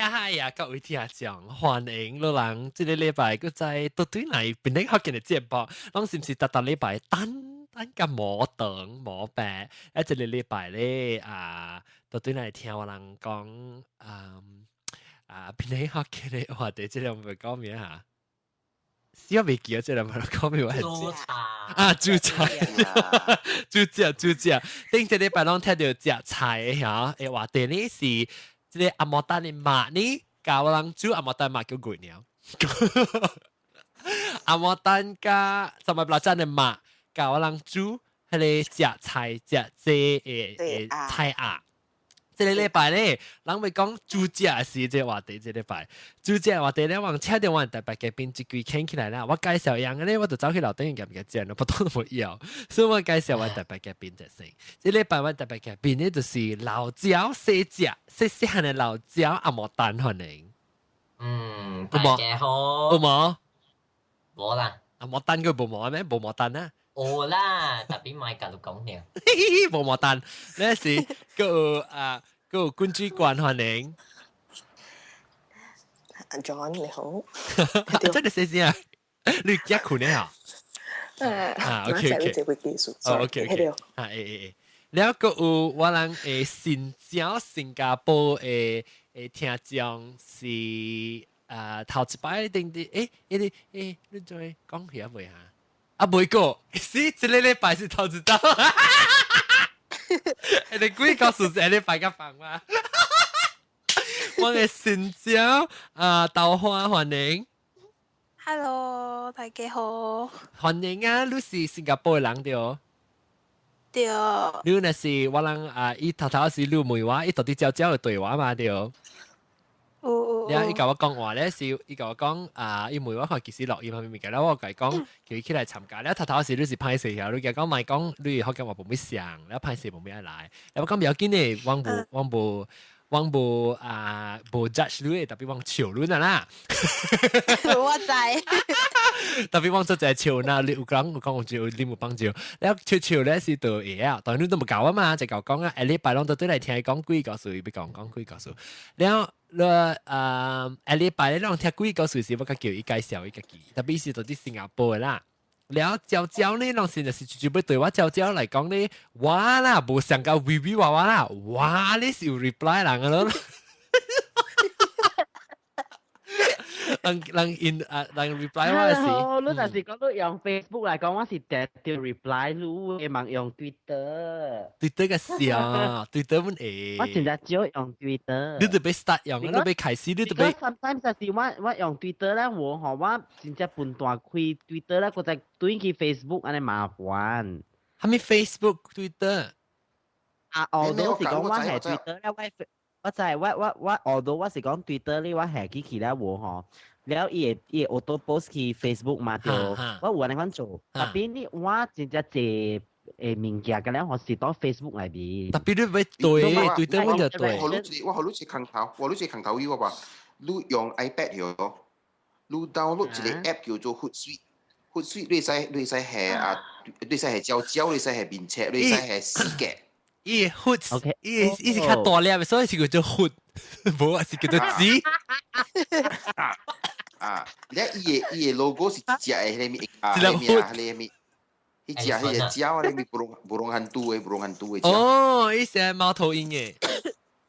嗨呀，各位聽眾，歡迎老人，這個禮拜佢在到底嚟邊啲學嘅節目，攏是唔是特禮拜單個冇等冇病？一這個禮拜咧到底嚟聽我人講邊啲學嘅話題，這兩個講咩嚇？小未記啊，這兩個講咩話題？煮菜煮菜，頂這禮拜攏聽到食菜嘅嚇，誒話題呢是。即係阿莫丹嘅媽呢，教我人煮阿莫丹媽叫鬼鳥。阿莫丹加什麼不拉真嘅媽，教我人煮係你食菜食誒菜鴨。即係禮拜咧，人會講煮食是這話題，這禮拜煮食話題咧，我車電話特別嘅邊一句傾起來啦。我介紹樣嘅咧，我就走去樓頂入嘅正，不當都冇有，所以我介紹我特別嘅邊就成。這禮拜我特別嘅邊咧，就是老椒細隻細細嘅老椒阿莫丹可能。大家好。有冇？冇啦。阿莫丹佢冇冇咩？冇莫丹啊？有啦，特別買隔籬講嘅。冇莫丹，呢是個君主官歡迎。John 你好，真係細聲啊！你一困咧嚇？OK，แล้วก็ว่าลัง新加坡聽眾是頭一擺定啲你再講下未嚇？未過，是這禮拜是頭一道。你估告訴這禮拜嘅房嗎？我嘅新椒豆花歡迎。Hello， 大家好。歡迎啊！你是新加坡嘅人對？對。你那是我人伊頭頭是你問我，伊到底招招嘅對話嘛對？伊甲我講話咧，是伊甲我講伊問我看其實錄音係咪嘅啦，我甲伊講叫伊起來參加。แล้ว頭頭是你是歹勢條，你甲講咪講你學嘅話冇咩上，แล้ว歹勢冇咩來。แล้ว我講唔要緊嘅，我無 judge 你，特別我笑你啦。我知。特別我做就係笑啦，你有講我笑，你冇幫助。แล้ว笑咧是對嘢啊，當然你都冇教啊嘛，就教講啊，禮拜兩到對嚟聽講幾個數，別講幾個數。แล้ว禮拜咧，讓聽幾個數時，我叫伊介紹伊個記，特別是到啲新加坡啦。แล้วเจ้า呢，讓現在是絕對對我เจ้า嚟講呢，哇啦，冇上個微微娃娃啦，哇你是有 reply 人嘅咯。人 reply 我是。你但是講你用 Facebook 嚟講，我是直接 reply 你嘅忙用 Twitter。Twitter 嘅事啊，Twitter 本誒。我現在只用 Twitter。你就俾 start 用，你俾開始，你就俾。sometimes 就是我用 Twitter 咧，我真正半段開 Twitter 咧，我就轉去 Facebook 安尼麻煩。係咪 Facebook、Twitter？我都是講我係 Twitter 咧，我就係我是講 Twitter 呢，我係機器咧แล้ว伊 auto post 去 Facebook 嘛就我有安尼款做，特別你我真正借物件嘅咧，我是當 Facebook 嚟邊。特別你咪對對我就對。我好似空頭語話，你用 iPad 喎，你 download 一個 app 叫做 Hootsuite， 你使係椒，你使係面赤，你使係死嘅。伊 Hoot， 伊是較大粒，所以是叫做 Hoot， 無是叫做紙。咧伊嘅 logo 是只係你咪伊只係椒，你咪burung hantu 嘅。哦，伊是貓頭鷹嘅。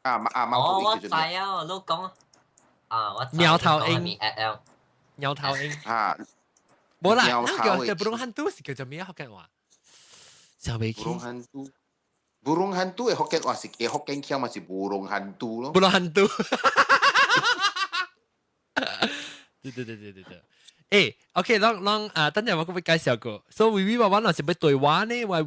貓頭鷹我知啊，你講我鳥頭鷹。鳥頭鷹。冇啦，叫 burung hantu 是叫做咩福建話？就未記。burung hantu 嘅福建話是嘅福建腔嘛是 burung hantu 咯。burung hantu。對。OK， 等陣我會介紹個，所以微微娃娃若是要對話呢，我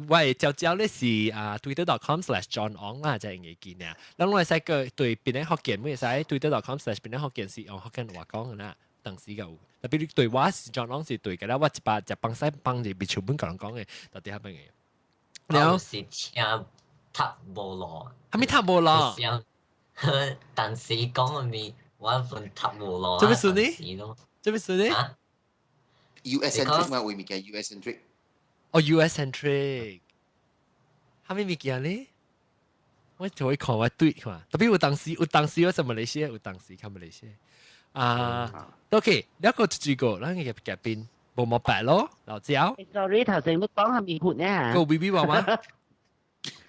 招呢是twitter.com/johnong 啦，就係嘅見啊。咁我使個對邊啲福建，我使 twitter.com/ 邊啲福建是用福建話講嘅啦，當時個。特別你對話是 Johnong 是對嘅啦，我一把就幫住別全本個人講嘅，到底係乜嘢？我是聽塔無羅，係咪塔無羅？但是講咪我份塔無羅。做咩事呢？做咩事呢？US centric 嘛，會咪叫 US centric？ 哦 ，US centric，係咪咪叫呢？我就會看我對看，特別有當時我喺馬來西亞，有當時看馬來西亞啊。OK，一個主角，咱嘅入邊冇乜白咯，老椒。sorry 頭先你講係咪活呢？個 BB 娃娃，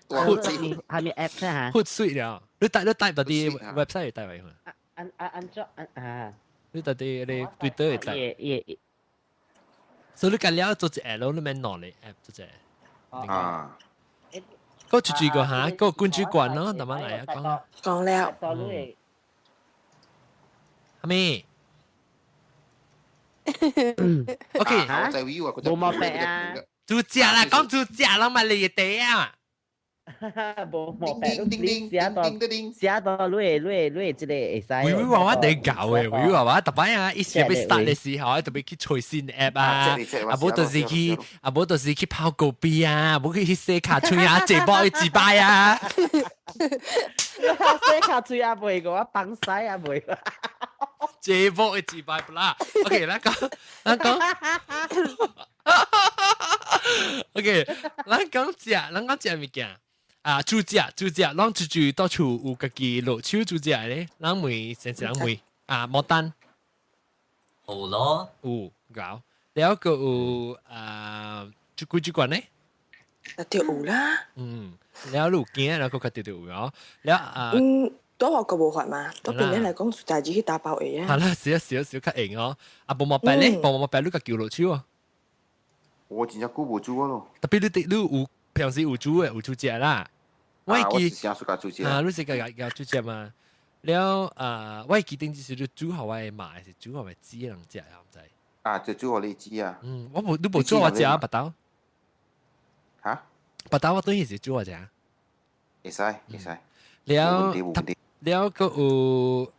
係咪 app 啫嚇？好水了，你帶到啲 website 帶埋去。你帶啲你 Twitter 帶。所以你近了做隻 L，你咪攞嚟 app 做隻。啊，嗰主角嚇，嗰個觀主觀咯，慢慢嚟啊講。講了，係咪？OK，我就以為佢就冇乜病啊。主角啦，講主角啦，咪嚟地啊！冇病，寫到你即個會使。會娃娃你搞嘅，會娃娃特別啊！一時俾 start 嘅時候，特別去隨新 app 啊，冇到時去泡狗幣啊，冇去寫卡吹啊，借波去自拜啊。寫卡吹啊，袂個，我放曬啊袂個。借波去自拜不啦？OK，咱講。OK，咱講食物件。啊，煮食，咱煮到處有家己落手煮食咧，咱每先啊，牡丹有咯，有搞，了個有煮慣咧，一條有啦。了有驚，了個條有咯，了都學過無法嘛，都變咗嚟講大隻去打包嘅啊。係啦，少較型哦，啊，冇白咧，冇白你個叫落手啊，我真正久無煮咯。特別你有平時有煮嘅，有煮食啦。我是想自家煮食。你自家要煮食嘛？了我記定就是你煮好我買，還是煮好我煮人食啊？唔知。啊，就煮我你知啊。你冇煮我食啊？白豆。嚇？白豆我當然是煮我食。會使。了個有個煮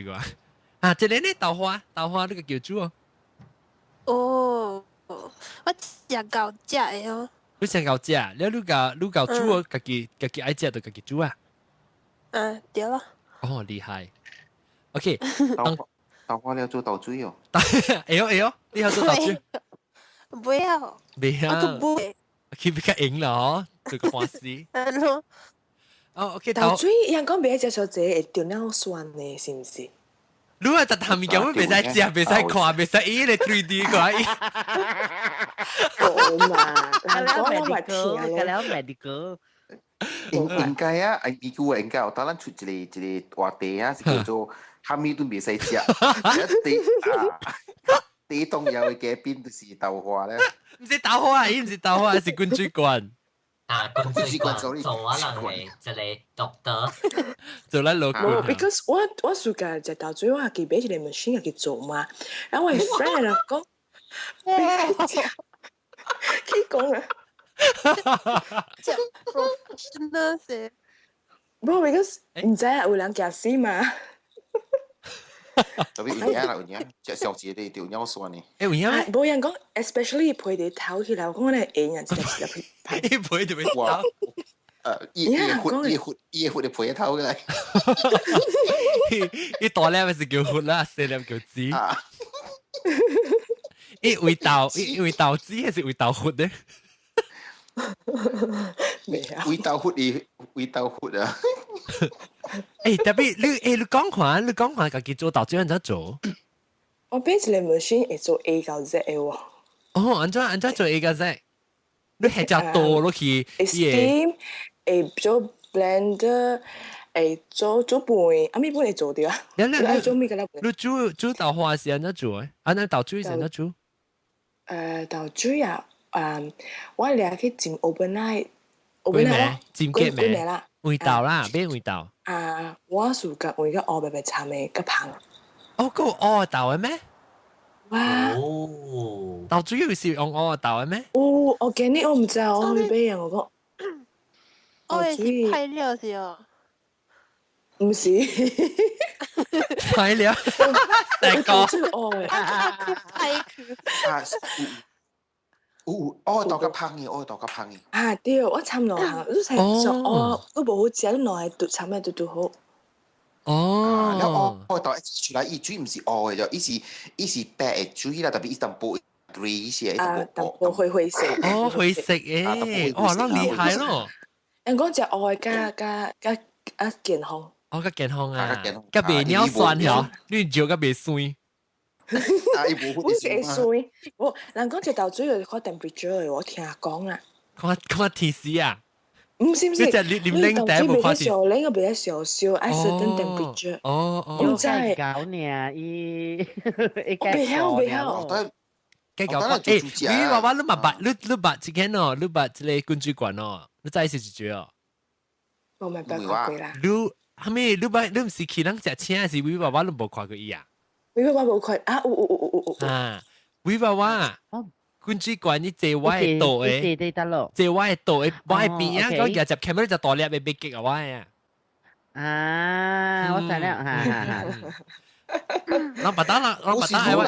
個啊！即係呢豆花呢個叫煮哦。哦，我食夠食嘅哦。你想搞食，了你搞煮哦，家己愛食就家己煮啊。對啦。哦，厲害。OK，豆花你要做豆水哦。哎呦，你要做豆水？不要。不要。我都不會。佢比較贏啦，哦，做個歡喜。OK，豆水人講別隻小姐會掉尿酸嘅，是唔是？你話特下面咁樣，未使食，未使看，未使咦你 3D 個。好嘛，人講我咪騙medical。應該啊，伊叫我應該有得咱出一個話題啊，是叫做蝦米都未使食。第重要嘅嘉賓就是豆花咧。唔是豆花，伊唔是豆花，係觀主觀。啊，觀主觀做可能係一個 doctor。做咱老冇 ，because 我暑假食豆水，我係記俾一個 machine 去做嘛。然後我 friend 就講，佢講啊。即係 professional 嘅。冇 ，because 唔知有人夾死嘛。特別有影，隻小姐哋掉尿酸呢。有影咩？冇人講 ，especially 配啲頭起來，我講咧演人直接去拍。伊配特別哇！伊活嚟配頭嘅。伊大粒咪是叫活啦，細粒叫子。伊味豆子還是味豆活咧？味豆活啊！特別你講下，家己做豆漿安怎做？我俾一個 machine 會做 A 到 Z 嘅喎。哦，安怎做 A 個 Z？你係只多落去，steam 會做 blender 會做拌，咪拌嚟做掉啊？你做咩嘅啦？你煮豆花是安怎做誒？安怎豆水是安怎做？豆水啊，我哋去浸 overnight 咯，浸結咩啦？味豆啦，咩味豆？我暑假我而家學白白炒咩個棒。個烏豆嘅咩？哇！豆主要是用烏豆嘅咩？我見你我唔知啊，我去俾人我講。我係是配料是哦。唔是。配料。第個。配佢。豆個香嘅。啊對，我差唔多行，都係做都冇好食，都攞嚟炒咩都好。哦，แล้ว豆出來伊水唔是嘅就，伊是白嘅水啦，特別伊淡薄水些，淡薄灰色。灰色誒，哇，那厲害咯！人講食愛加健康。哦，較健康啊，較健康較袂尿酸嗬，你嚼較袂酸。啊，伊無會會酸，我人講食豆水要看 temperature 嘅，我聽講啊。看天時啊。唔是，你就你豆水未得上，你個未上燒，愛 certain temperature。唔知搞呢，伊未曉。計搞你話你捌你捌之前哦，你捌一個軍主管哦，你知是幾句哦？我咪捌看過啦。你後尾你唔是去人食青，是你話你冇看過伊啊？你話冇看啊？有。啊，你話軍主管你坐我嘅度誒，坐我嘅度誒，我係邊啊？嗰日就 camera 就大粒嘅被擊啊！我啊。啊，我知啦，哈。เราปัดตาไอ้วะ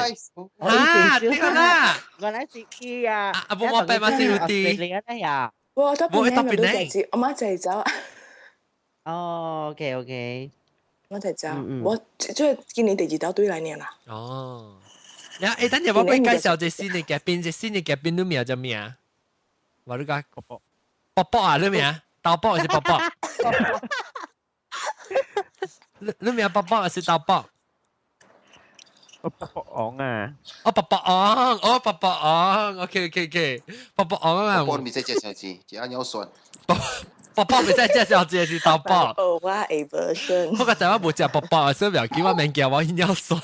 เดี๋ยวนะ原來是佢啊！啊，冇我白馬是有啲，你嗰啲啊？我都邊咪都就我媽就走。哦，OK，我就走，我即係今年第二道對嚟年啦。哦，誒，等陣我俾介紹隻新嘅嘉賓，隻新嘅嘉賓你名叫咩啊？話你講博博啊，你名豆博還是博博？你名博博還是豆博？博博昂啊！哦，博博昂，哦，博博昂 ，OK，博博昂啊！博你在介紹字，只要尿酸。博博未使介紹字是豆博。哦，我 A version。不過就我冇食博博，所以唔要叫我名叫我尿酸。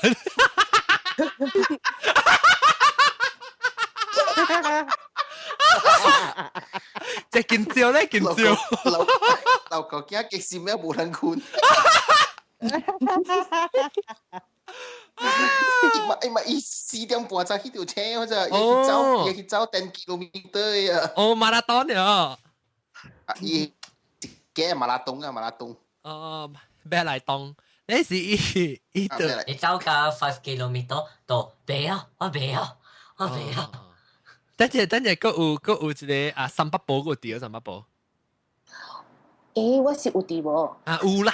只見照咧，見照。老狗驚激死咩冇人管。伊4點半才迄條車，我就要去走10 kilometer 啊！哦，馬拉松啊！伊嘅馬拉松。哦，咩嚟動？你是伊度？你走架5 kilometer 到未啊？我未啊！等陣，佫有一個啊，300步佫有300步。我是有啲喎。啊，有啦，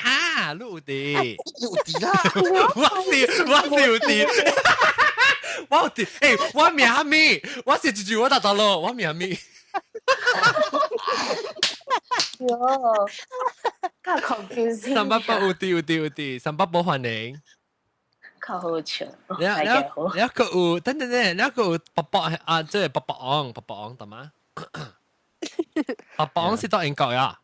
你有啲。有啲啦。我是有啲。我有啲，我名咩？我是一句我答到咯，我名咩？喲，較 confusing。300步有啲，300步歡迎。較好笑。你佫有，等，你佫有博博啊，即係博博昂，得嗎？博博昂是到英國呀？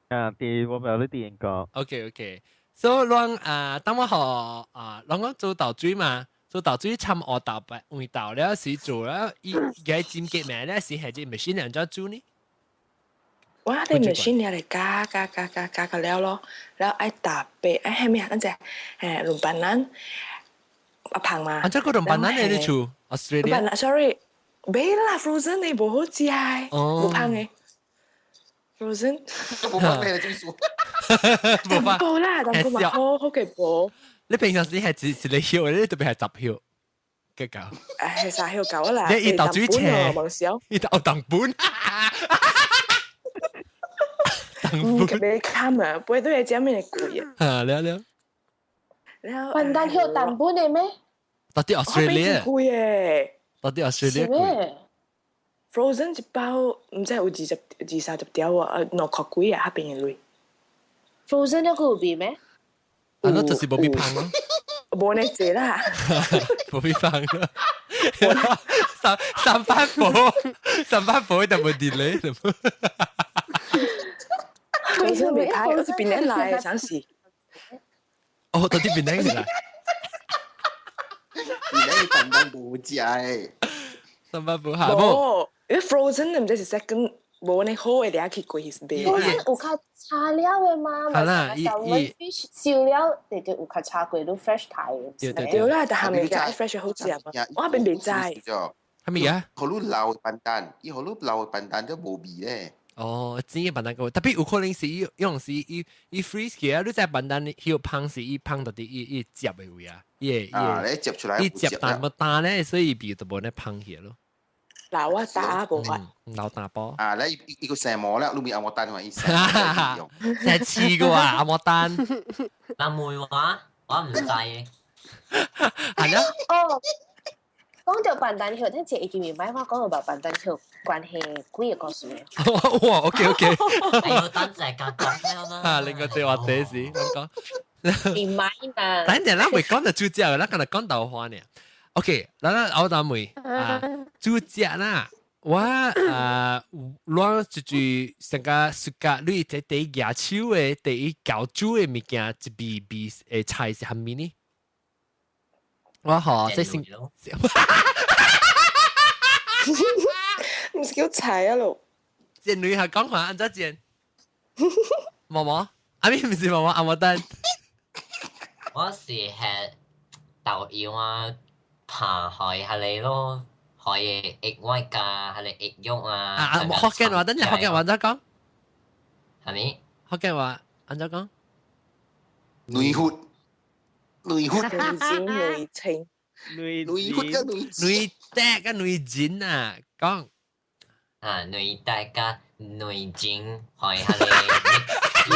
啊，啲我冇呢啲人講。OK， 所以啷啊，當我學啊，啷個做豆水嘛，做豆水參學豆白味豆了時做了，伊嘅尖結咩咧？是係隻 machine 人做做呢？我哋 machine 嚟加個料咯，然後愛搭配愛係咩啊？嗰隻龍板腩阿胖嘛。啊，即係嗰龍板腩你做 Australia？ 龍板腩 ，sorry，俾啦 frozen 你冇好食係，冇胖嘅。frozen 冇法咩嚟做？冇法。煲啦，但係咪好嘅煲？你平常時係一個曉，你特別係10曉嘅狗。係啥曉狗啦？你豆水斜，冇少。你豆當本。唔給你看啊，不會都係這咩貴啊？啊，了。笨蛋曉蛋本嘅咩？到底 Australia？ 貴誒。到底 Australia 貴？ Frozen 一包唔知有20-30條啊，2塊幾啊，嗰邊嘅類。Frozen 有個味咩？啊，那就是冇必胖咯。冇你借啦。冇必胖咯。三番火就冇delay。佢先未拍，我是邊年來想試。哦，到底邊年嚟？邊年笨蛋冇食誒。300步下冇，因為 Frozen 唔知是 second 冇你好嘅，你阿去過 his bay。Frozen 有較差料嘅嘛？係啦，燒料你就有較差過都 fresh 睇。對啦，但係咪嘅 fresh 好食啊？我邊未知。係咪啊？好多老笨蛋，伊好多老笨蛋都冇味咧。哦，真嘅笨蛋個，特別有可能是用是伊 freeze 嘅啊！你隻笨蛋佢胖是伊胖到啲伊接嘅位啊，你接出來伊接但冇打咧，所以變就冇咧胖起咯。嗱，我打冇法。老打波。啊，你伊個成模咧，裏面阿莫丹話伊成用。成次嘅話，阿莫丹。嗱梅話我唔制嘅。係咯。哦。講到笨蛋橋，聽謝已經明白我講到笨蛋橋關係幾個故事。哇，OK OK，哎呦，等陣間講了啦。啊，另外這話題是咁講。明白嘛？等陣啦，未講到主角啦，今日講豆花呢。OK，嗱，我答妹啊，主角啦，我攞住成個暑假，你喺第一牙超嘅第一教煮嘅物件，一味誒菜是係咩呢？我學即係唔是叫柴啊路，隻女係講話按咗隻，毛毛，阿咪唔是毛毛，阿毛丹。我是吃豆芽啊，扒開下你咯，可以egg white 㗎，係你 egg yolk 啊。啊，福建話，等陣福建話再講，係咪？福建話按咗講。女血，女血，女尖女青，女女血嘅女女爹跟女剪啊，講啊，女大家女精，可以係你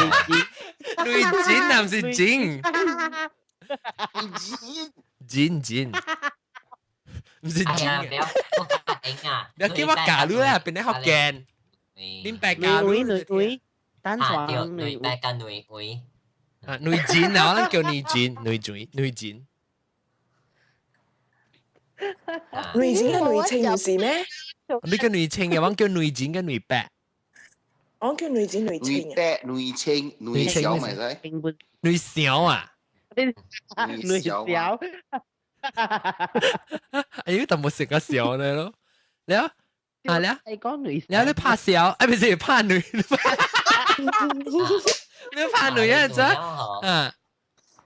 女剪啊，唔是剪，剪，唔是哎呀，剪不要不夾硬啊！你叫我假女咧，變咗福建，點白假女？女，單啊，對，床女大家女會。啊，女剪啊，我諗叫女剪，女剪。女尖跟女青唔是咩？你叫女青嘅，我叫女剪跟女白，我叫女尖女女青啊，爹、女青、女小咪使，女小啊，女小，哎呀，就冇食個小咧咯，你啊，啊你啊，你講女，你怕小，哎，唔是怕女，你怕女啊，咋？啊。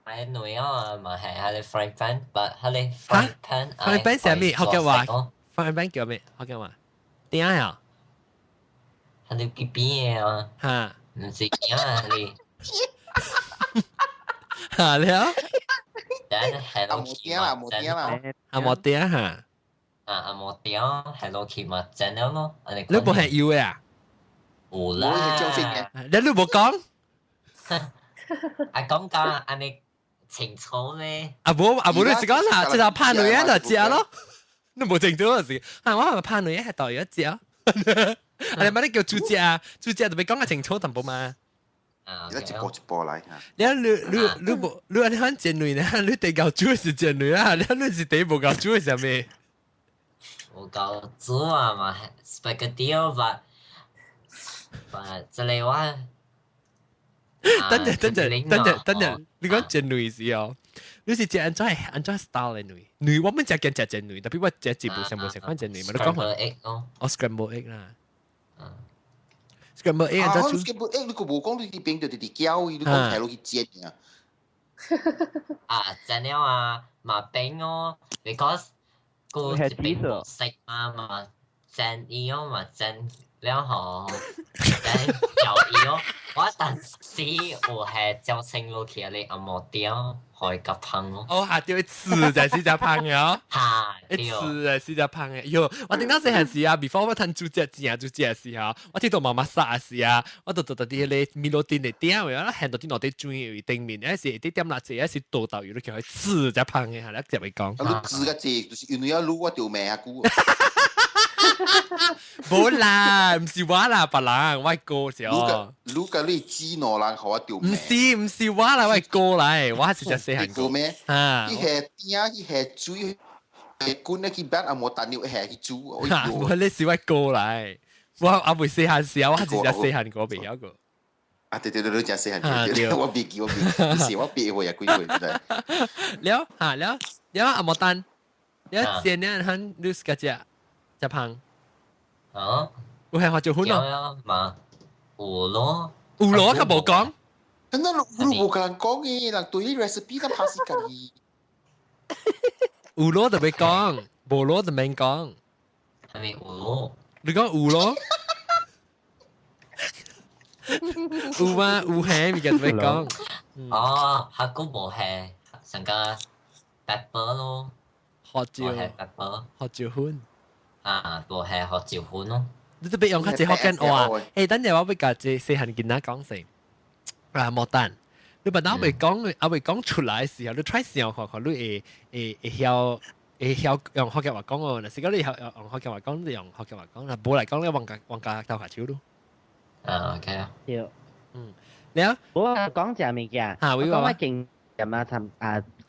係女啊，咪係係你 frying pan，but 係你 frying pan。frying pan 係咩？學嘅話，frying pan 叫咩？學嘅話，點啊？係你 B B 嘅啊，嚇唔是啊你。嚇你啊？等 Hello 冇tiếng啦，冇tiếng啦。啊冇點嚇？啊冇tiếng Hello Kitty 咪整咗咯，你你冇係要嘅啊？有我係張飛嘅。啦。你冇講？啊講㗎，你清楚咧。啊冇你是講啦，即係怕女人就接咯，你冇整到事。啊我係咪怕女人係代一接啊？你咪你叫主接啊？主接就俾講個清楚淡薄嘛。而家一步一步嚟嚇。你冇你睇剪女呢？你第教主是剪女啊？你是第一步教主係咩？我教煮啊嘛，spaghetti 吧，這裡話。等陣，你講剪女是哦，你是剪安怎 style 嘅女？女我們只見只剪女，特別我只節目上冇食翻剪女嘛？你講話 egg 咯，我 scramble egg 啦，scramble egg 啊，安我怎煮？ scramble egg 你個冇講你啲邊度啲膠，你講係落去煎啊。啊，整了啊，嘛冰哦，because 個一冰冇食啊嘛，整伊哦嘛整了後，整油伊哦。我當時我係照清落去你阿冇掉，可以夾烹咯。哦，下掉一次就係試隻烹嘅哦，嚇，一次係試隻烹嘅。喲，我頂到時係時啊，before 我睇煮隻字啊，煮隻嘅時候，我聽到媽媽殺嘅時啊，我就啲咧米羅丁嚟點，然後行到啲落啲轉有定面，有時啲點辣子，有時倒豆，有啲叫佢試隻烹嘅，係啦，就會講。啊，你煮嘅字就是因為要滷我條命啊姑。冇啦，唔是我啦，別人我係哥啫。滷嘅你煮挪人好啊條命。唔是我啦，我係哥嚟，我係只細漢哥。咩？啊，伊係點？伊係水，係滾咧去邊啊？冇蛋料係去煮。我呢是我哥嚟，我未細漢時候，我係只細漢哥未有個。啊，對，你只細漢哥，我別記，是我別會啊，幾會真係。了阿莫丹，了前年han lu ska 只胖。啊，我係學做款咯，有嘛？有咯，有咯，佢冇講。咁你冇人講嘅，人對啲 recipe 咁拍時間。有咯就未講，冇咯就未講。係咪有咯？你講有咯？有嘛？有係咪就未講？哦，佢個冇係成個 pepper 咯，學照係 pepper。學照款。啊，無係學照款咯。你都俾用下隻學緊我啊！誒，等陣我俾個隻細漢囡仔講先。啊，莫丹，你把我未講出來嘅時候，你 try 想看看，你會曉會曉用福建話講喎，但是講你用福建話講，你用福建話講，嗱冇嚟講你往家鬥下手咯。OK 啊。對。你啊？我講隻物件，我講我經驗啊，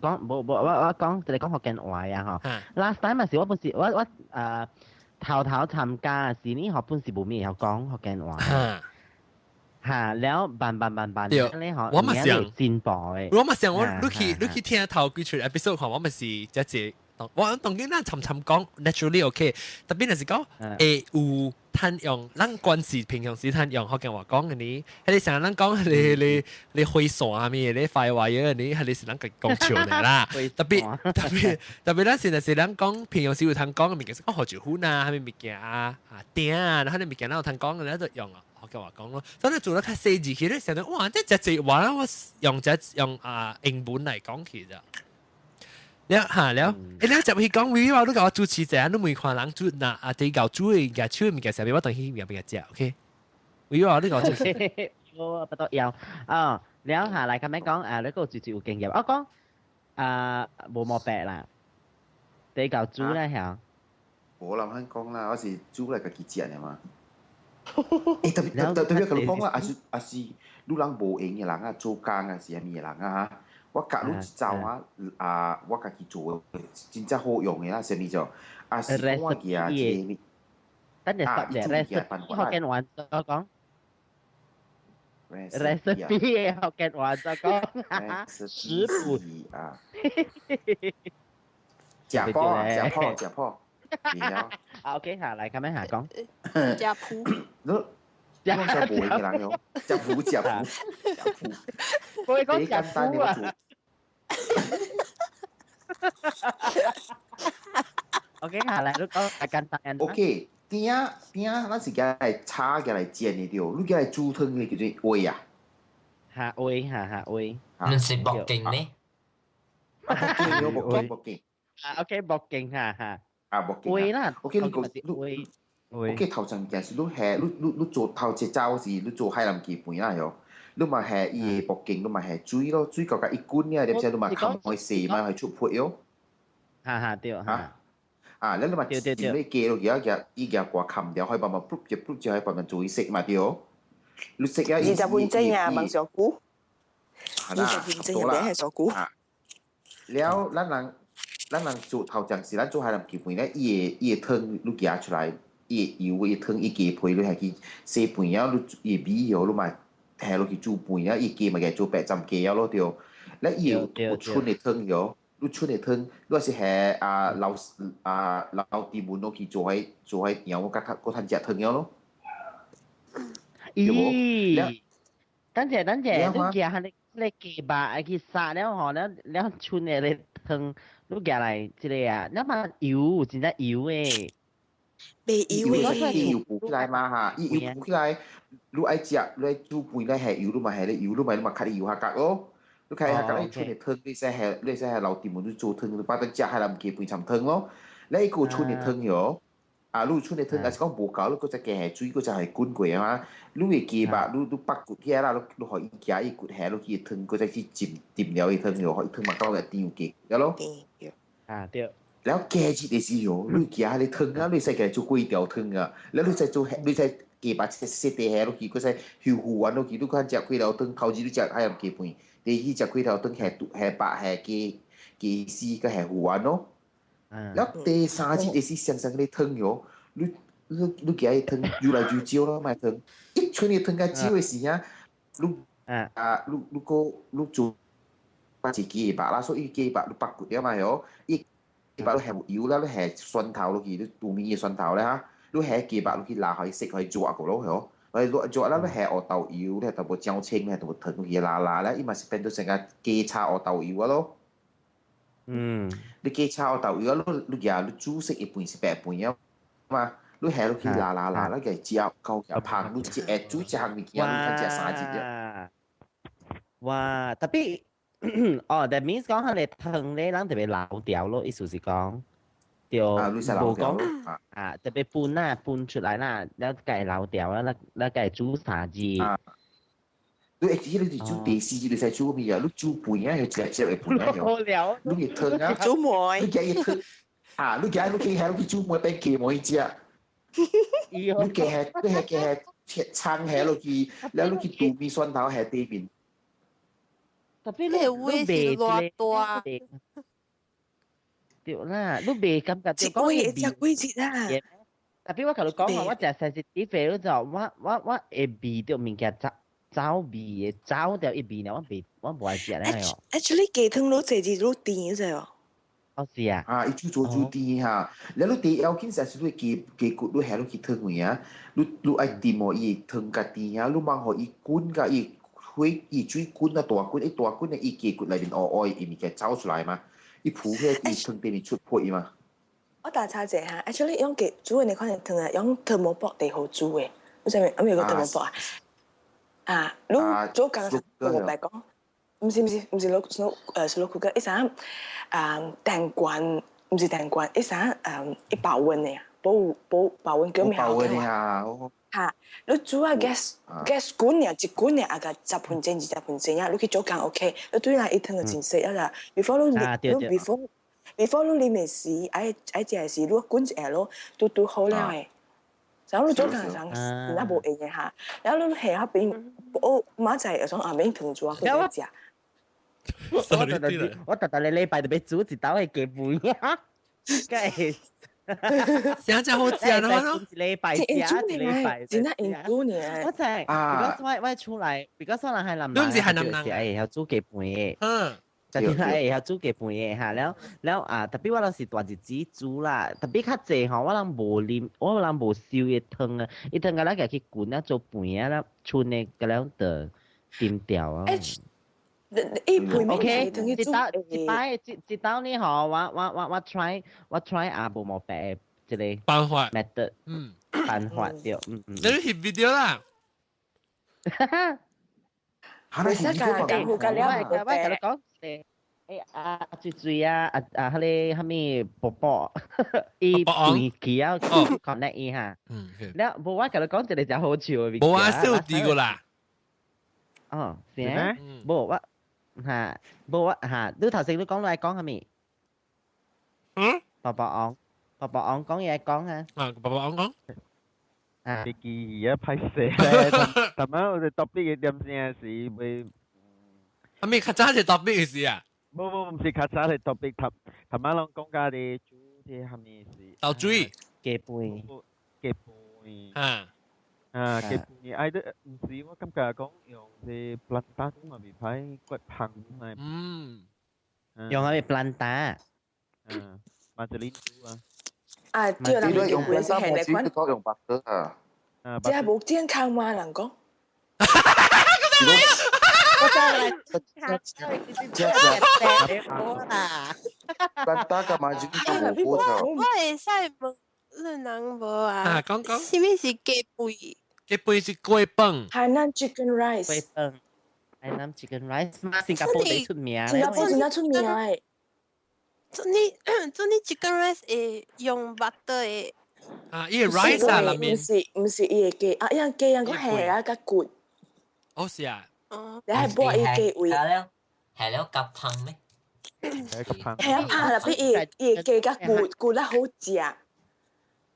講我講你講福建話啊嗬。Last time 咪是我本時我頭參加時呢，我本時冇咩有講福建話。แล้วบัน咧嗬，我咪想進步嘅。我咪想我你去聽頭幾出 episode 看，我咪是即係我當然啦，尋講 naturally OK，特別係講會有ท่าน用咱關係平常時ท่าน用福建話講嘅呢，係你成日咱講你會耍咩？你快話嘢呢？係你是咱講笑嘅啦。特別咱現在是咱講平常時會ท่าน講嘅物件，講何住款啊，係咪物件啊訂啊，然後你物件咱有ท่าน講嘅咧就用啊。福建話講咯，當你做得太細字，佢咧成日哇，即係直話啦，我用英文嚟講其實，แล้ว就去講วิวว่าลูกเราจูชีแต่ลูกมีความรักจูน่ะที่เราจู嘅ช่วยมี嘅時候，俾我等佢俾佢知 ，OK？ วิวว่าลูกเราจู我不多有แล้ว下嚟咁樣講你個住有經驗，我講冇白啦，你舊豬咧係我諗香港啦，我是豬嚟個幾隻嘅嘛。特別佢講啦，阿是你人無閒嘅人啊，做工啊是係咩人啊嚇？我教你一招我家己做真正好用嘅啦，係咩就啊是我嘅啊，等陣十日咧，福建話再講。recipe 福建話再講，食譜啊，食譜。OK 下嚟咁樣下講。食譜。你講食譜嘅人有食譜。我講食譜啊。OK 下嚟都講簡單。OK，點咱是叫嚟炒嘅嚟煎嘅條，你叫嚟煮湯嘅叫做煨啊。下煨。你是北京呢？北京。OK 北京嚇。北京。煨啦。OK 你煨。OK 頭前件事，你做頭一招是，你做海南雞飯啦哟。你咪係伊北京，你咪係水咯，水嗰個一罐咧，你即係你咪冚開四咪去出配哟。對然後你咪調你記到而家掛冚掉，可以慢慢卜就可以慢慢做食嘛對哦。你食啊20分鐘啊，問上股。係啦，20分鐘入邊係上股。แล้ว咱人做頭前時，咱做海南雞飯咧，伊個湯你夾出來。伊油伊湯伊雞配你係去洗飯啊，你米油你咪係落去煮飯啊，伊雞咪嘅做白浸雞啊咯對。แล้ว伊有春嘅湯油，你春嘅湯，你是係老地門落去做喺油個攤隻湯油咯。咦？等陣，你夾下你雞巴去殺了嗬，แล้ว春嘅你湯，你夾嚟之類啊，你嘛油真係油誒。未要要補起來嘛嚇，要補起來，你愛食，你愛煮飯咧係油，你咪係咧油，你咪卡啲油下格咯。你睇下格你春嘅湯，你使係老店門你做湯，你把它食係南雞飯參湯咯。你個春嘅湯哟，你春嘅湯，但是講無夠，你嗰隻雞係水，嗰隻係滾過啊嘛。你嘅雞吧，你北骨起啦，你可以夾一骨下，你去湯嗰隻去浸了一湯哟，可以湯嘛到嚟調雞，有咯。對。แล้วแกจิตสิโยลูกยาเลยถึงอ่ะเลยใส่แกจุก๋วยเตี๋ยวถึงอ่ะแล้วเลยใส่จุเลยใส่เก็บบัตรเซตแฮลูกก็ใส่หิวหัวลูกก็จะก๋วยเตี๋ยวถึงเขาจีรู้จักให้ทำเก็บปุ่นเดี๋ยวที่จะก๋วยเตี๋ยวถึงแห่ปะแห่เกซีก็แห่หัวเนาะแล้วเตะซาจิตสิสังเลยถึงโยลูกยาถึงอยู่หลายอยู่เจียวแล้วมาถึงอีกช่วงนี้ถึงกันเจียวสิฮะลูกก็ลูกจูปัจจิกีบะแล้ว所以กีบะลูกปักกุดเดียวมาโยอีก把你係油啦，你係蒜頭落去，你杜米嘅蒜頭咧嚇，你係幾百落去拿可以食可以做個咯，係我哋做啦，你係學豆油，你係豆椒青，你係豆藤嘅辣咧，伊咪是變到成個雞叉學豆油啊咯。你雞叉學豆油啊，你煮食一半是白半啊嘛，你係落去辣，你嘅只有夠有棒，你只煮一項物件，你睇只三隻啫。哇！特別。that means 講佢哋湯咧，咱特別老掉咯，意思是講，就冇講特別搬出來啦，แล้วไก่老掉แล้วไก่煮啥子？你你煮地絲，你使煮咩啊？你煮飯啊，要隻嚟飯啊，你熱湯啊，煮梅，你日熱湯，啊，你去煮梅餅雞冇去食，你係撐下落去，然後你去杜米蒜頭係對面。特別你位是偌大？對啦，你未感覺一到講位會會食幾節啊？特別我同你講話，我食sensitive，就我會味到物件走味嘅，走掉一味呢，我唔愛食咧係哦。Actually，雞湯攞蔗汁攞甜嘅啫。哦是啊。啊，伊煮甜嚇，然後你要緊時你雞骨你下落去湯位啊，你愛掂哦，伊湯甲甜啊，你望互伊滾甲伊水滾啊大滾啊，伊雞骨內面烏伊物件走出來嘛，伊鋪迄伊湯底面出配嘛。我打岔者嚇，actually 用雞煮嘅你可能湯啊，用湯姆博地好煮嘅，你知唔知？有冇個湯姆博啊？啊，你做緊我咪講，唔是slow cooker，一陣電罐，唔是電罐，一陣一保溫嘅，保溫叫咩啊？保溫啊！嚇，你煮下 gas 管呀，一管呀，啊個10分鐘20分鐘呀，你去做緊 OK，你對啦，一湯就真實啦。before 你 before 你裡面時，愛食時，你滾一下咯，都好了誒。然後你做緊上，人家冇嘢嚇，然後你下下邊，我馬仔又想下邊同煮啊，佢哋食。我特你禮拜就俾煮一道嘅雞飯啊，梗係。真真好食咯！禮拜食禮拜，真係應煮呢。我就係，because 我出來，because 我係南都唔是係南人，係要煮雞飯嘅。嗯。就點解要煮雞飯嘅嚇？แล้ว特別我嗰時大日子煮啦，特別較濟吼，我人無啉，我人無燒嘅湯啊，伊湯個咧去滾啊做飯啊，啦春嘅個咧就點掉啊。OK，一道呢吼，我 try 啊，無毛病，即個辦法 method， 辦法對，你都翕 video 啦。你識㗎，咁好㗎，你我同你講嘴啊，迄個咩寶寶，伊對起啊 connect 伊下，แล้ว無我同你講一個真好笑嘅，冇啊，少啲個啦。哦，是啊，無我嚇，無我嚇，你頭先你講來講係咪？寶寶昂講嘢講啊。啊，寶寶昂講。你記而家拍攝咧，尋晚我哋特別嘅點先係會，係咪較早係特別嘅事啊？唔是較早係特別尋晚攏講家己煮啲係咪事？豆水。雞飯。啊。雞飯愛得唔是我感覺講用啲 planta 咁嘛，未歹骨棒咁咪。用係 planta。馬德里煮啊。啊，對啦，你用 planta 係你款，講用白色啊。即係冇健康嘛，人講。我真係planta 嘅嘛，就我會使問你人無啊？講。什麼是雞飯？雞飯是雞飯。海南 chicken rice。雞飯，海南 chicken rice，新加坡最出名。新加坡真係出名誒。做你 chicken rice 會用 butter 嘅。啊，伊個 rice 啊，裏面。唔是伊個雞，啊，伊個雞人講係啊個骨。哦，是啊。你係煲伊個雞胃。係了夾湯咩？係啊，拍入邊伊個雞個骨得好食。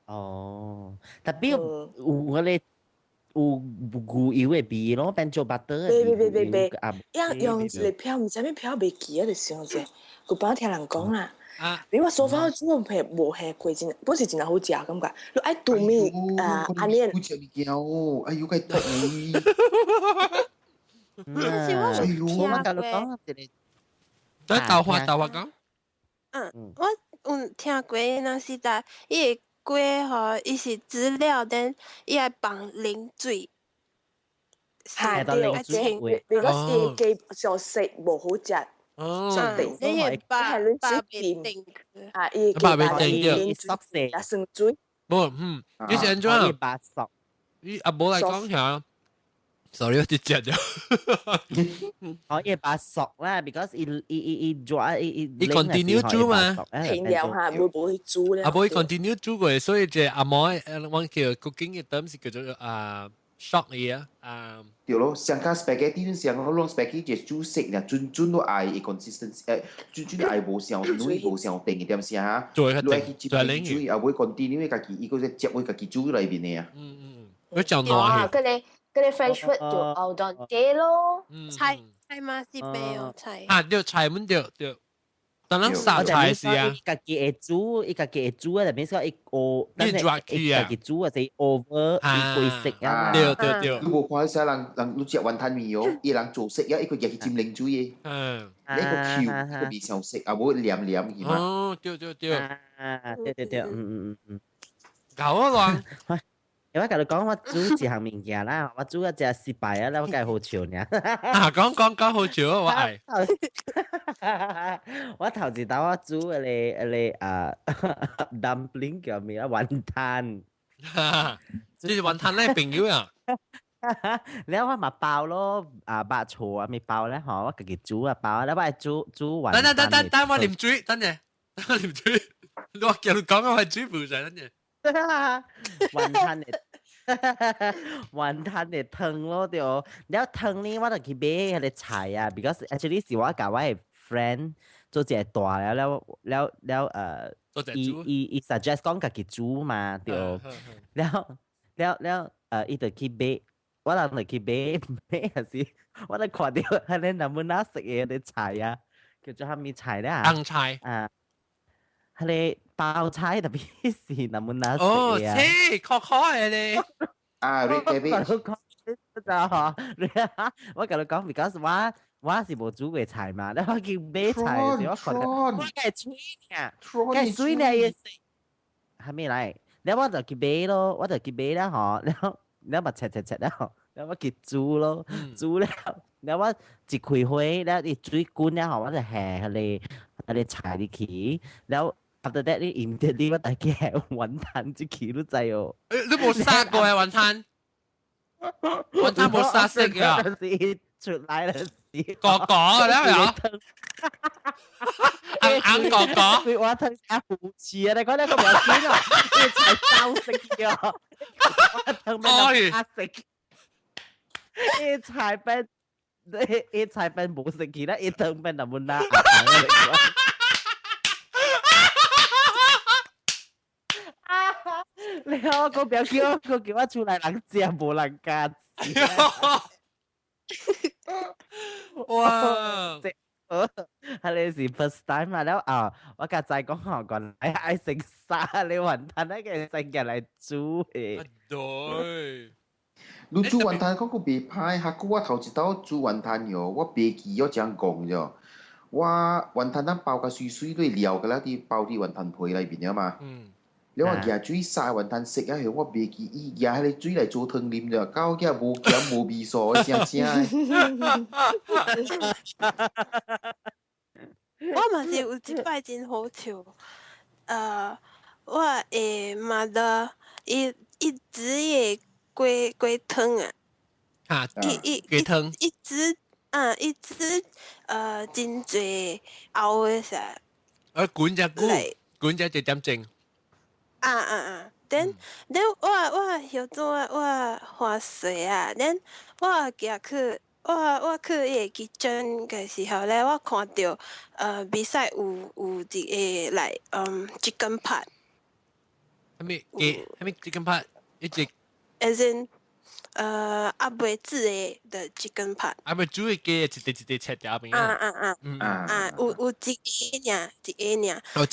哦，特別有嗰啲有牛油嘅味咯，變做 butter 嘅味。用一個漂唔知咩漂未記啊，就想者，佢幫我聽人講啦。你話所謂煮係無下過真，本是真係好食感覺。你愛杜米安尼。好食物件哦，哎呦，該得你。我同你講一個。再豆花講。我有聽過那時代，伊個雞吼，伊是飼料，等伊愛放冷水。係對，如果是雞上食無好食。你係把袂定啊，伊把袂定着，啊生水。無，你是安怎？伊把熟。伊阿無來講下。Sorry， 我直接咗。可以把熟啦 ，because 伊做伊 continue 煮嘛，停掉下冇去煮咧。啊，冇 continue 煮過，所以就阿媽，我叫 cooking 嘅 term 是叫做 shock 伊啊，對咯，上加 spaghetti 上我攞 spaghetti 就煮食呢，準都係 consistency，準係無上軟無上定嘅點先嚇。做一你係去接煮，又會 continue 家己，伊個接會家己煮裏邊嘅啊。佢就耐。嗰啲 French food 就 al dente 咯。菜嘛是白哦菜。對菜滿對。當然殺菜是啊。家己會煮，伊家己會煮啊，入面說伊煮，你抓佢啊？家己煮啊，就 over 伊會食啊。對。你無看曬人你食雲吞麵哦，伊人做食啊，伊個入去沾冷水嘅。你個 Q 個味上食啊，冇黏去嘛。哦，對。對。搞啊浪。我甲你講，我煮一項物件啦，我煮一隻失敗啊，我梗係好笑呢。講好笑啊，我愛。我頭一道我煮dumpling 叫咩啊？雲吞。即係雲吞咧朋友啊。แล้วว่ามาเปล่า咯บะโช啊ไม่เปล่าแล้วหอว่ากับกิจูอ่ะเปล่าแล้วว่าจูหวาน等我啉水等陣我啉水你話叫你講我係水唔使等陣วันทันเนี่ยทึงโลเดียวแล้วทึงนี่ว่าตะกี้เบ้อะไรฉายอ่ะ because actually สิว่ากับว่า friend 做只大แล้วอี suggest 講กับกิจูมาเดียวแล้วอีตะกี้เบ้ว่าเราตะกี้เบ้สิว่าเราขอเดียวให้เล่นน้ำมันน่าสึกเองได้ฉายอ่ะ叫做มีฉายได้อ่ะตั้งฉายทะเลเปล่าใช้แต่พี่สีน้ำมันน่าโอ้ใช่คอเลยเรียกเรียกจะหรอว่ากับเรา講 because ว่า是冇煮過菜嘛แล้วว่ากินเบ้菜時我覺得我梗係水เนี่ย梗係水เนี่ย要食係咩嚟แล้วว่า就กินเบ้咯ว่า就กินเบ้แล้วหรอแล้วมาแฉะแล้วว่ากินจู咯จูแล้วว่าจิคุยห้วยแล้วอีจุ้ยกุ้นแล้วหรอว่าจะแห่อะไรฉายดิขีแล้วafter that นี่immediately ว่า大家係雲吞之期都制哦你冇殺過啊雲吞冇殺食㗎出來了哥哥แล้วเหรอ硬哥哥佢話吞下胡刺啊你講呢個唔係錢啊你齊收食嘅我吞俾人家食你齊俾冇食嘅啦你吞俾人們啦你我個表叫我出來人食冇人家哇！係你是 first time 嘛？แล้ว我家仔講我講愛食沙你雲吞咧嘅成日嚟煮嘅。對。你煮雲吞嗰個別派，下個我頭一道煮雲吞喲，我別記咗這樣講啫。我雲吞咱包個水都係料㗎啦，啲包啲雲吞皮裏邊啊嘛。你話夾水沙雲吞食啊，我別記伊夾喺你水嚟做湯啉啫，搞夾無鹹無味素嘅聲聲。我嘛是有一擺真好笑，我誒mother伊煮嘅龜湯啊，龜湯，伊煮真濟熬嘅啥，管只點整。then 我曉做我滑水啊 then 我行去我去伊個 kitchen 嘅時候咧，我看到比賽有一個來chicken pot，係咪 chicken pot？一隻 as in 阿未煮嘅 chicken pot， 阿未煮嘅一隻切掉邊有一個爾，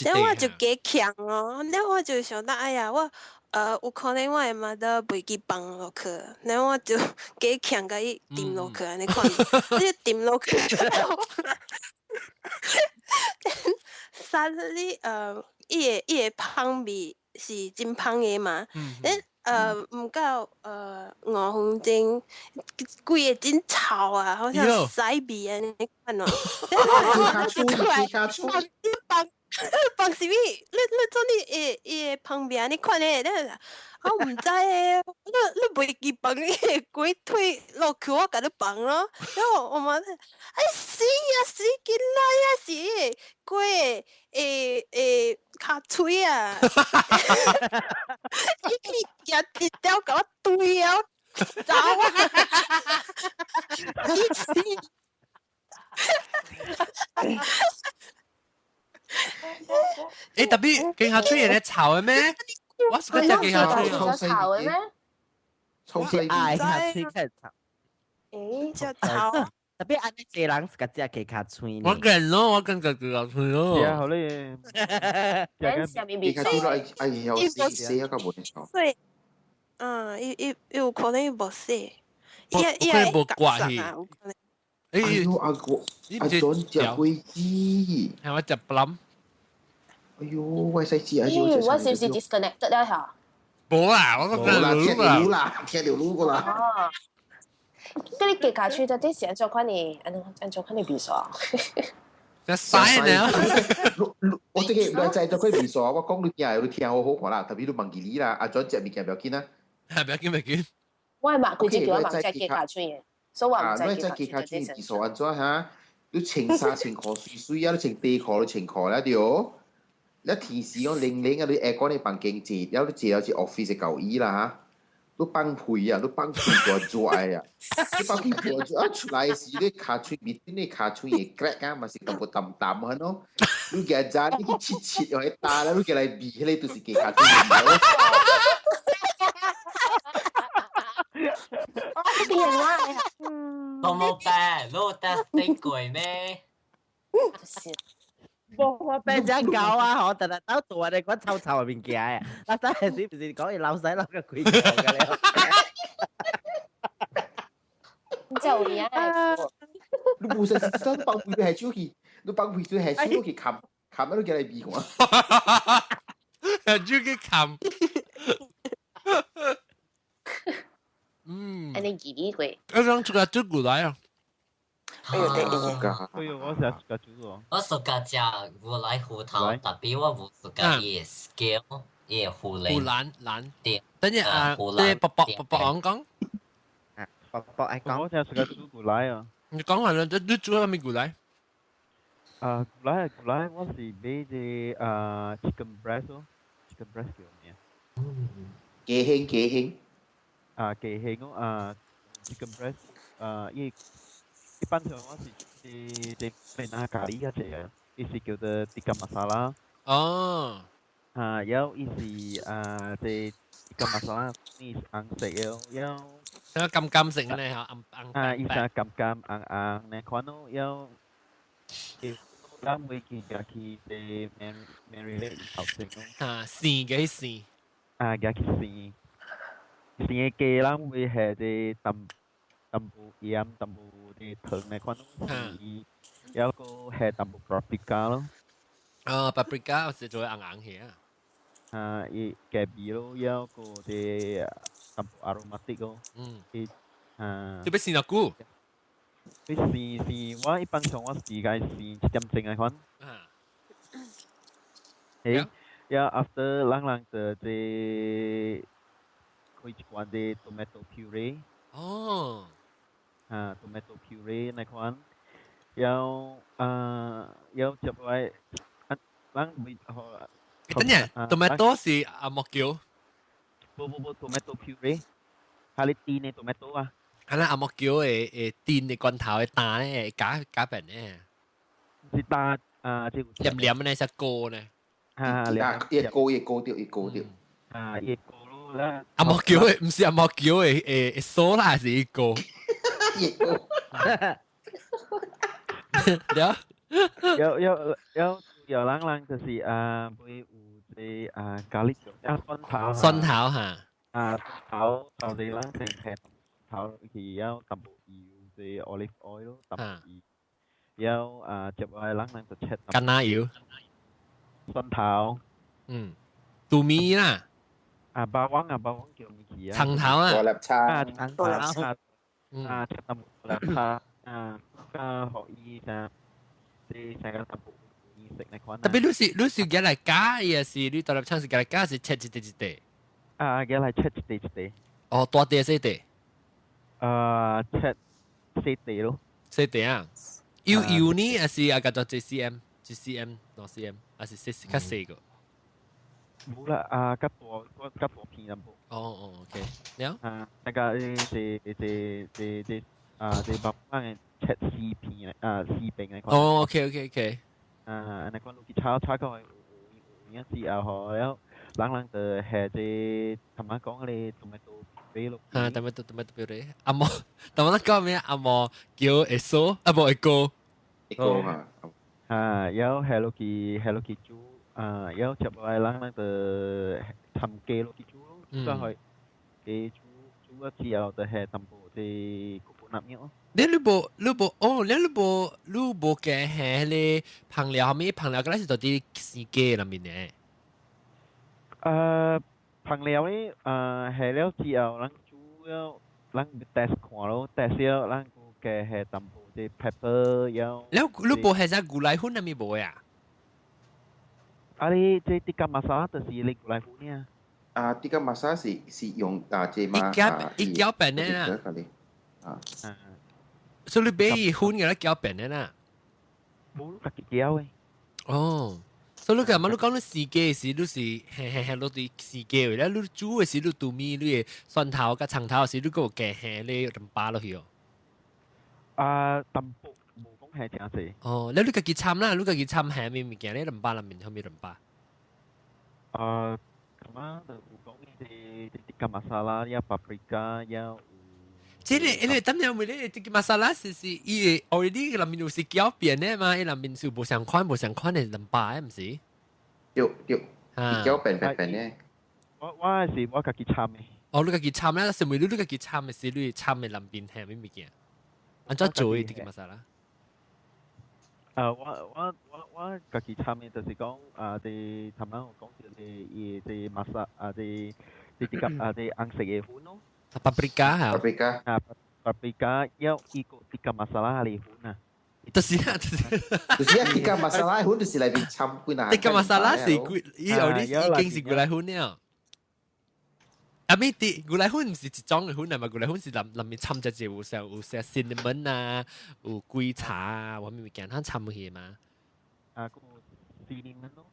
然後我就幾強哦，然後我就想到哎呀我有可能我嘅媽都袂記放落去，然後我就幾強甲伊抌落去，你看，你抌落去，殺你伊個香味是真香嘅嘛，唔夠5分鐘，規個真臭啊，好像屎味啊，你看哦，放什麼？你做你旁邊，你看咧，我唔知誒，你袂記放你龜腿落去，我甲你放咯。然後我問，死緊來啊，是龜骹喙啊，伊去夾一條甲我對啊，走啊！特別經下出現咧炒嘅咩？我是個只經下出有炒嘅咩？臭西愛下吹開炒。誒，就炒。特別安尼濟人是個只嘅卡吹呢。我跟咯，我跟個個吹咯。係啊，好咧。等下面別出來，哎呀，死啊個門口。對，有可能冇死。我可能冇掛氣。哎呦，阿John 食龜子，係我食 plum。哎呦，我細知，哎呦，我是唔是 disconnected 了嚇？冇啦，我都聽到錄啦，聽到錄過啦。哦，嗰啲嘅家區到底是按照看你比數啊？就嘥了。我即係來在做佢比數，我講你聽，你聽好好看啦，特別你問佢啦，阿 John 食物件唔要緊啊。係咪要緊？我係問佢只叫我問隻嘅家區嘅，所以話唔你知在其他區比數安怎嚇？你穿衫穿褲水水啊，你穿地褲你穿褲啦對。你天時講零零啊，你講你辦經濟，有你坐有隻 office 嘅舊椅啦嚇，你放屁啊，你放屁做做愛啊，你放屁做做啊出來時你卡吹面，你卡吹嘢 crack 啊，咪是咁個淡淡嘅咯，你嘅咋你去切切又係打啦，你嘅嚟避你都是嘅卡吹面咯。變啦，都冇病，你得頂攰咩？我俾隻狗啊！我特特兜做你講臭臭入邊嘅啊！嗱真係是唔是講嘢漏洗漏個鬼講嘅你真係有嘢。你冇實實真放屁係出去，你放屁就係出去冚冚，你叫嚟避我。係出去冚。安尼幾貴？我想出個豬骨來啊！哎呦，對㗎。哎呦，我成日食豬喎。我食家食牛奶芋頭，特別我冇食家嘢 scale，嘢胡湖蘭。蘭。對。等陣啊，對薄講。博愛講。我成日食豬骨奶啊。你講話啦，你煮下咩骨奶？骨奶，我是買隻chicken breast 咯，chicken breast 叫咩啊？幾興。雞胸咯，chicken breast，一般上我是闽南咖喱嗰隻啊，伊是叫做 tikka masala。哦。有伊是即 tikka masala，伊是紅色嘅，有。有金色嘅咧嚇，伊是金呢款咯，有。咱每件家去即 marinate 頭先咯。鮮嘅鮮。家去鮮。成嘅雞啦，會係啲淡薄鹽、淡薄啲糖呢款咯，有個係淡薄 paprika 咯。paprika 是做硬嘅啊。伊雞味咯，有個啲淡薄 aromatic 咯。特別鮮辣菇。你試，我一般上我試嘅試一點正嘅款。有 after 冷嘅啲。一罐的 tomato puree。哦。tomato puree 那款，有接來，人會等陣 tomato 是阿木橋。不 tomato puree，係你甜嘅 tomato 啊。係啦，阿木橋誒甜嘅罐頭嘅蛋咧，假餅咧。是蛋即黏黏嘅隻膏咧。一膏掉。一膏。阿莫叫嘅唔是阿莫叫嘅蘇拉是一個，有人就是會有啲咖喱蒜頭嚇，頭啲人成片頭佢有淡薄油啲 olive oil 咯，淡薄油，有接來人就切橄欖油，蒜頭，杜米啦。bawang叫咩嘢啊？藤頭啊，ตัวแลบชา藤頭切淡薄辣茶可以即成個淡薄意食嚟款。特別你是嘅嚟加，也是你到入餐是嘅嚟加是切一地。嘅嚟切一地。哦，大地細地。切四地咯。四地啊？要呢？還是啊個做 GCM 攞 CM，還是較細個？冇啦，吉多片淡薄。哦，OK，了。那個這白班嘅赤絲片絲餅嚟講。哦，OK，那個ลูก炒個有時候好แล้วหลังๆ係這同埋講你tomato puree咯。tomato puree，阿莫，但我講咩？阿莫叫會蘇，阿莫會高。有係落去煮，有接來หลังๆทำเก落去煮咯，ก็係เก煮咗之後就係淡薄啲coconut milk。你無嘅係咧烹料後面烹料嗰陣時到啲時機入面嘅。烹料呢係了之後，咱煮了，咱 test 看咯，test 了，咱嘅係淡薄啲 pepper 有。แล้ว你無係隻古來粉入面無呀？你這tikka masala 就是你古來粉呢？tikka masala 是用這嘛？一攪餅咧啦。所以你俾粉嘅咧攪餅咧啦。冇自己攪嘅。哦。所以你講你講你時機時，你是係落啲時機嘅咧，你煮嘅時你杜咪你嘅蒜頭加長頭時，你個嘅係你淋巴落去哦。淡薄冇講係這樣子。哦，你自己參啦，你自己參係咩物件？你淋巴入面後面淋巴。咁啊，就講啲tikka masala 有 paprika 有。即係你等陣會咧tikka masala 是伊 already 入面有是攪變嘅嘛，伊入面是無相款嘅淋巴唔是？對，攪變嘅。我自己參嘅。哦，你自己參啦，是咪你自己參嘅時，你參嘅淋邊係咩物件？安怎做嘅tikka masala？我自己參嘅就是講啲頭先我講啲masala啲紅色嘅粉咯。paprika 係。paprika 有一個 tikka masala 嚟粉啊。就是tikka masala 粉就是嚟邊參幾難。tikka masala 是伊已經是過來粉了。啊，咪啲過來粉唔是一種嘅粉啊嘛，過來粉是裡面參隻有些 cinnamon 啊，有桂茶啊，或咩物件，佢參去嘛。個 cinnamon 咯。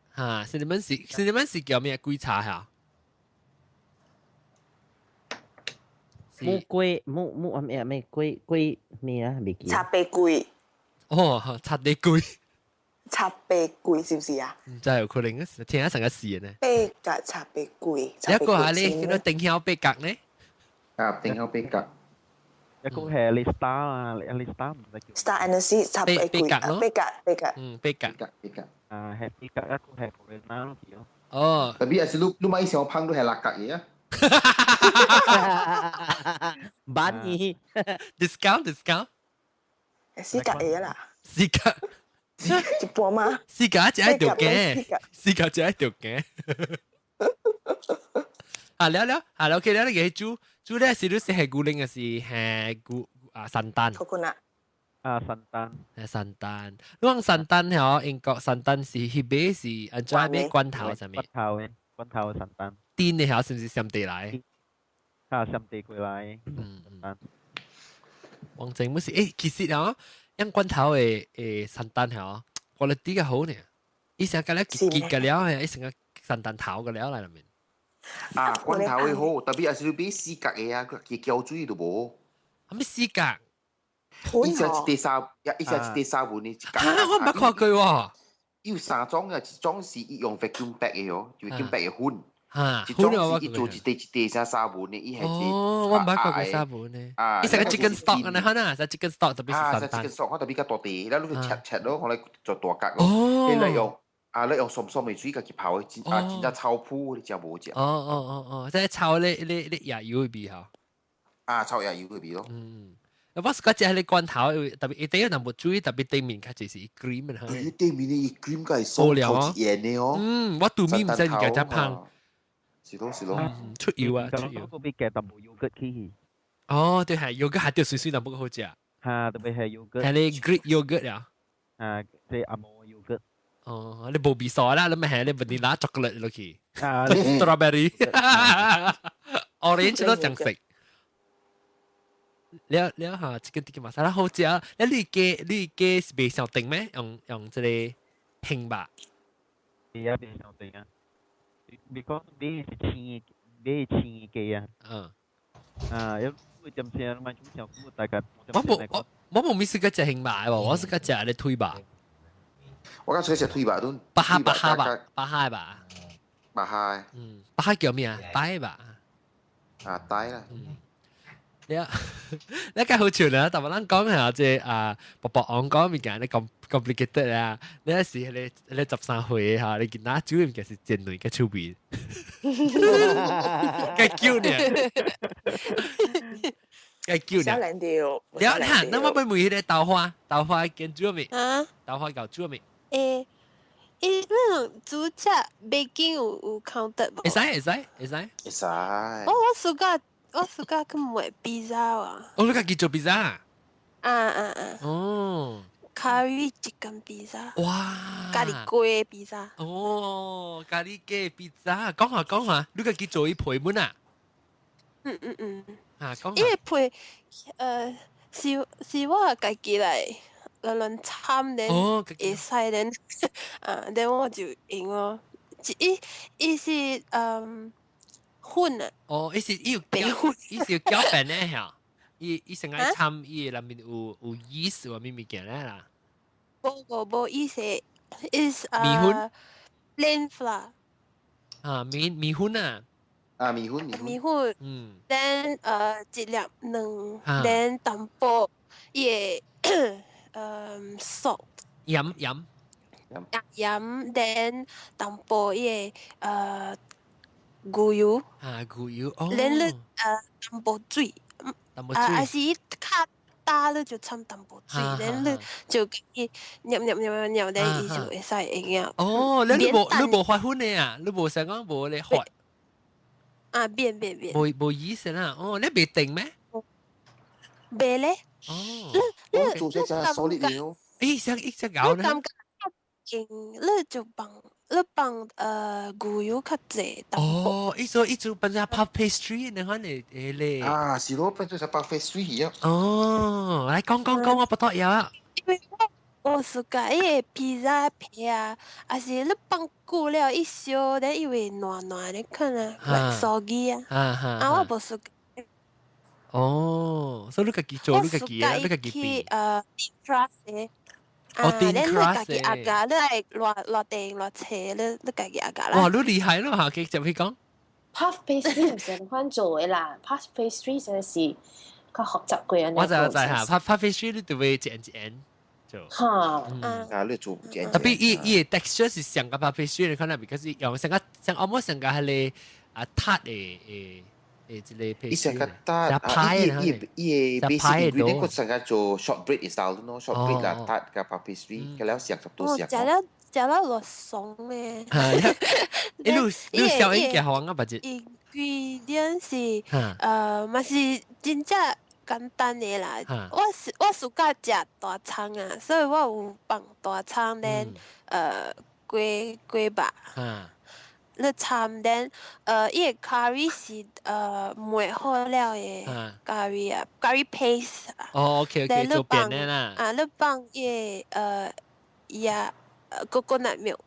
cinnamon 是叫咩？桂茶嚇。冇龜咩龜咩啊？未記。插鼻龜。哦，插地龜。插鼻龜是唔是啊？唔知有可能啊，聽下成個事呢。鼻格插鼻龜。一個係你叫做定響鼻格呢？定響鼻格。一個係你 star 啊，你 star 唔使叫。star anise 插鼻龜。鼻格咯。鼻格。鼻格。係鼻格，一個係 foreigner 咯。哦。特別係你買上烹都係辣格嘢啊。Bunny discount 四格嘢啦，四格一半嗎？四格只一條頸，四格只一條頸。了 OK 了，你嘅煮咧是你是係古靈嘅是係神丹。coconut 神丹。係神丹，你講神丹係英國神丹是迄邊是按照咩罐頭上面？罐頭神丹。癲嘅係是唔是上地來？上地過來。王正冇事，其實啊，因罐頭嘅神丹係quality 嘅好呢，伊成個咧結嘅料係伊成個神丹頭嘅料嚟入面。罐頭嘅好，特別係你俾四格嘅啊，佢膠水都冇。係咪四格？伊隻一隻沙碗呢？我唔捌看過喎。有三種嘅，一種是用 vacuum bag 嘅喎，vacuum bag 嘅粉。一種是伊做一隻沙碗呢，伊係我唔捌過沙碗呢。伊成個 chicken stock 啊，可能係 chicken stock 特別是神丹。chicken stock 我特別較大地，然後你切咯，我嚟做大格咯。你用鬆嘅水家己泡，真正臭鋪你就冇食。即係臭你椰油嗰邊嗬。臭椰油嗰邊咯。我嗰隻係你罐頭，特別第一啖冇注意，特別對面佢就是 cream 嘅嚇。對面嘅 cream 梗係sau透熱嘅哦。我對面唔使而家只烹。是咯。出油啊！出油。嗰邊嘅淡薄 yogurt 起。哦，對係 yogurt 係條水水淡薄好食。特別係 yogurt。係你 Greek yogurt 啊？即係阿摩 yogurt。哦，你冇味素啦，你咪係你 vanilla chocolate 落去。strawberry orange 都想食。你嚇chicken tikka masala 好食啊！你嘅是未上定咩？用這個拼吧。而家變上定啊！ because B 是青，B 青嘅啊。有會點先？咪中小股大家我冇咩食嗰隻興買喎，我食嗰隻你推吧。我剛才食推吧都。巴哈吧。巴哈叫咩啊？呆吧。呆啦。你梗好笑啦！但係咱講下即薄薄講講物件，你咁 complicated 啊！你有時你13歲嚇，你見哪煮物件是真女嘅出味，梗叫呢，梗叫呢。小兩條。你睇，那麼每個豆花見煮未？豆花夠煮未？那種煮只 baking 有 counted 無？會使。我暑假去買 pizza 啊！你家己做 pizza？curry chicken pizza。哇！咖喱雞 pizza。咖喱雞 pizza， 講下，你家己做一盤滿啊？講下。因為配是我家己來亂參咧，會使咧，然後我就用咯。伊是粉啊！伊是要攪拌咧嚇，伊成日參伊內面有 yeast 或咩物件咧啦。無，伊是 is米粉 plain flour。米粉啊。米粉。then 一粒卵 then 淡薄伊個salt。鹽 then 淡薄伊個牛油。牛油then 你淡薄水。還是較大了就摻淡薄水，then 你就伊釀，then 伊就會使用啊。你無發粉的啊？你無想講無咧發？變。無意思啦。你未定咩？未咧。我做些只solid料。一隻搞咧。你就放牛油較濟淡薄。一做變成 puff pastry，你可能咧。是咯，變做隻 puff pastry 一。來講，我不多有啊。因為我暑假伊個披薩皮啊，還是你放久了一燒，then 伊會軟你看啊，soggy 啊。我無暑假。所以你家己做，你家己去deep crust 嘅。deep crust 你家己壓價，你係落定落斜，你家己壓價啦。哇，你厲害咯嚇！繼續去講。puff pastry 唔是咁款做嘅啦，puff pastry 真係是較學習過人。我就嚇 puff pastry 你就會一做。你做特別伊 texture 是上個 puff pastry，你可能because 用成個almost 成個係你撻嘅。伊成個撻伊嘅 basic ingredient 佢成個做 shortbread style 咯 ，shortbread 啦撻嘅 puff pastry，佢了食就多食。食了落爽咧。你小英嘅好啊，不知。ingredient 是嘛是真正簡單嘅啦。我暑假食大餐啊，所以我有放大餐咧雞肉。你參then 伊個 curry 是燜好了嘅 curry 啊 ，curry paste 啊。OK， 做扁嘅啦。你放伊coconut milk。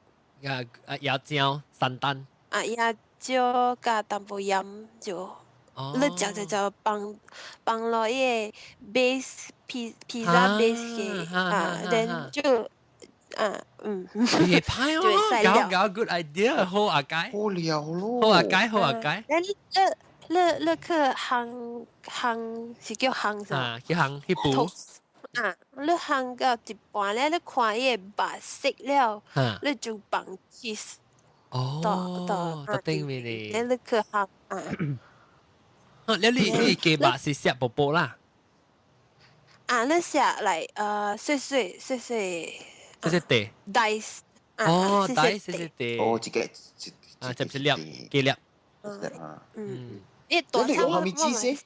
椰椒、山丹。椰椒加淡薄鹽就。你食就放落伊個 base pizza base 嘅，then 就。你派哦，搞 good idea， 好啊解，好料咯，好啊解。你去烘是叫烘啥？叫烘去補。你烘到一半咧，你看伊白色了，你就放 cheese。到頂面咧。你去烘你雞白是食薄薄啦。你食嚟碎碎。細地 dice 細地一個就粒幾粒一大餐我咪知先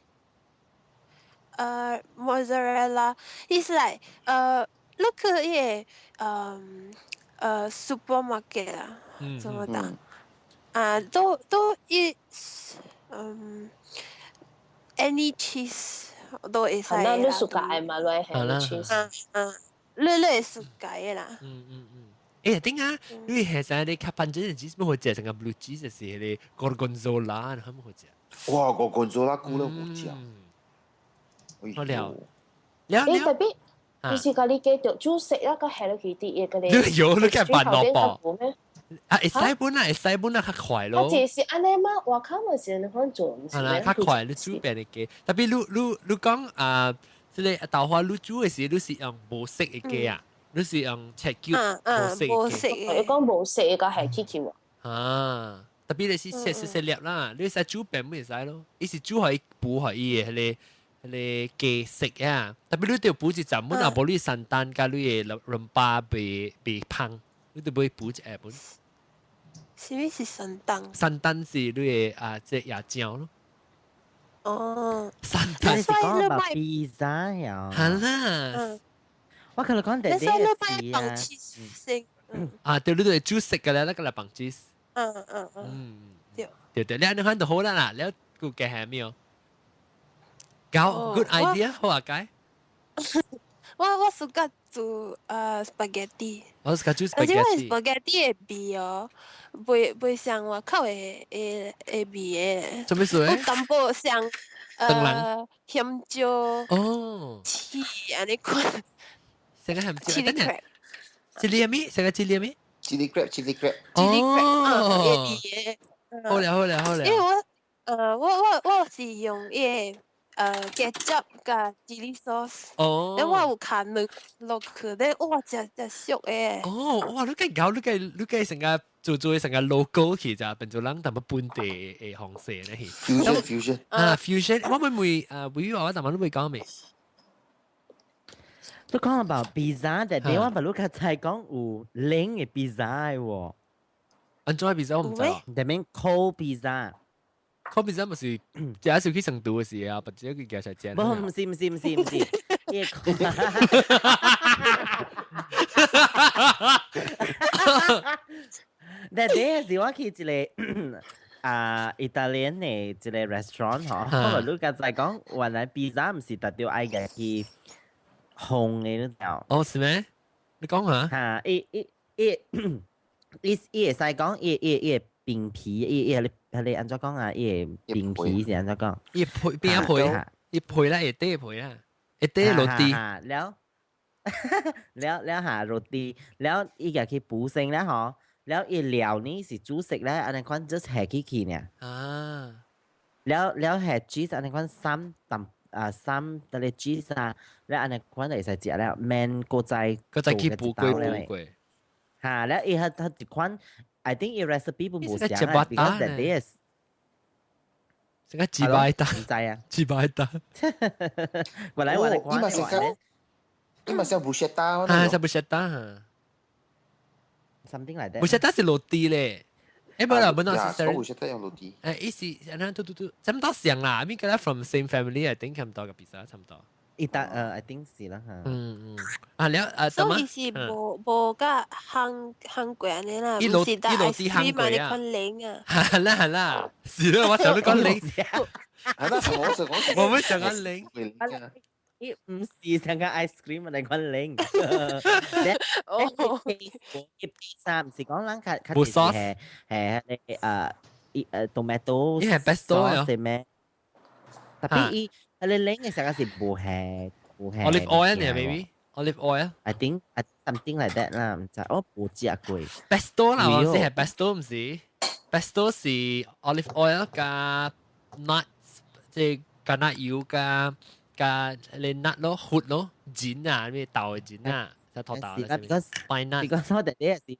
mozzarella is like look at supermarket 啊怎麼講都any cheese 都會使啦你暑假嘛來係 cheese 你會暑假嘅啦。誒點啊？你係成日你卡班真係只乜好食，成個 blue cheese 就是你 gorgonzola，你係咪好食？哇，gorgonzola 菇都好食。我了。誒特別，你是講你嘅煮食一個係你啲嘢嘅你。你有你嘅辦落噃？啊，會使本啊，會使本啊，較快咯。我就是安尼嘛，我靠咪是你可做，唔是咩？較快，你煮病你嘅。特別你講啊，即係豆花你煮嘅時，你是用無色嘅嘅啊，你是用赤椒無色嘅。你講無色嘅係 Kiki 喎。啊，特別你是食粒啦，你使煮病咪使咯，你是煮係補係伊嘅你嘅食啊，特別你條補一陣本啊，無你散蛋加你嘅淋巴被烹，你就會補一下本。什麼是散蛋？散蛋是你嘅即係椰漿咯。哦，散蛋是講about pizza 呀？係啦。我同你講第啲事啊，對你都係煮食嘅咧，那個嚟bằng cheese。對，你睇到好啦，你估計係咩？搞 good idea， 好啊，解。我暑假做spaghetti。我暑假做 spaghetti。而且我 spaghetti 嘅味哦，袂像外口嘅味嘅。做咩事？我淡薄像香蕉哦，翅安尼款。成個香蕉。Chili crab。chili 咩？成個 chili 咩 ？chili crab。哦。好了。因為我是用嘅。ketchup 加 chili sauce，然後我有加卵落去，咧哇，真熟誒！哦，哇，你計成個做成個 logo 去咋，變做人淡薄本地嘅方式咧。fusion 啊 fusion，我會我淡薄都會講未？都講 about pizza，但係我唔係講係講有冷嘅 pizza 喎。安怎 pizza 我唔知。that mean cold pizza。cold pizza 咪是就係少去成都嘅事啊，或者佢叫晒正。唔是，但係時我去一個意大利嘅一個 restaurant 嗬，我咪就係講原來 pizza 唔是特別愛嘅去烘嘅嗰條。哦，是咩？你講下。嚇，伊會使講伊餅皮，你安怎講啊？伊餅皮是安怎講？伊配邊一配？伊配啦，會底配啦，會底落地。แล้วหาโรตีแล้วอีกคือปูเซ็งแล้วเหรอแล้วอีเหลียวนี่สิจูสิกแล้วอันนั้นคน just แห่ขี้เนี่ยแล้วแห่ชีสอันนั้นคนซ้ำซ้ำแต่เลยชีสแล้วอันนั้นคนไหนใส่เจียแล้วแมนโกใจขี้ปูกล้วยแล้วอีเขาติดคน I think อี recipe ปูปูเสียง because that is 成個自擺單，唔制啊！自擺單。我嚟我嚟講咧。因為像 bruschetta 啊，像 bruschetta something like that。bruschetta 是落地咧，誒冇啦，冇啦，是 bruschetta 用落地。意思，差唔多像啦，I mean 佢哋 from same family，I think 差唔多嘅 pizza 差唔多。I think 是啦嚇。了所以是無甲烘過安尼啦，唔是打 ice cream 嘛，你款冷啊。係啦，是啦，我想你講冷。係啦，我們想講冷。唔是成個 ice cream 啊，你講冷。pizza 唔是講冷卡係tomato。呢係 pesto 係咩？特別伊你冷嘅時候是冇 olive oil 呢 ，baby。olive oil。I think something like that 啦，唔知我冇食過。pesto 啦，我是係 pesto 唔是 ？pesto 是 olive oil 加 nuts， 即係加 nut 油加你 nut 咯，hot 咯，剪啊，咩豆嘅剪啊，就拖豆啦。because 我哋呢是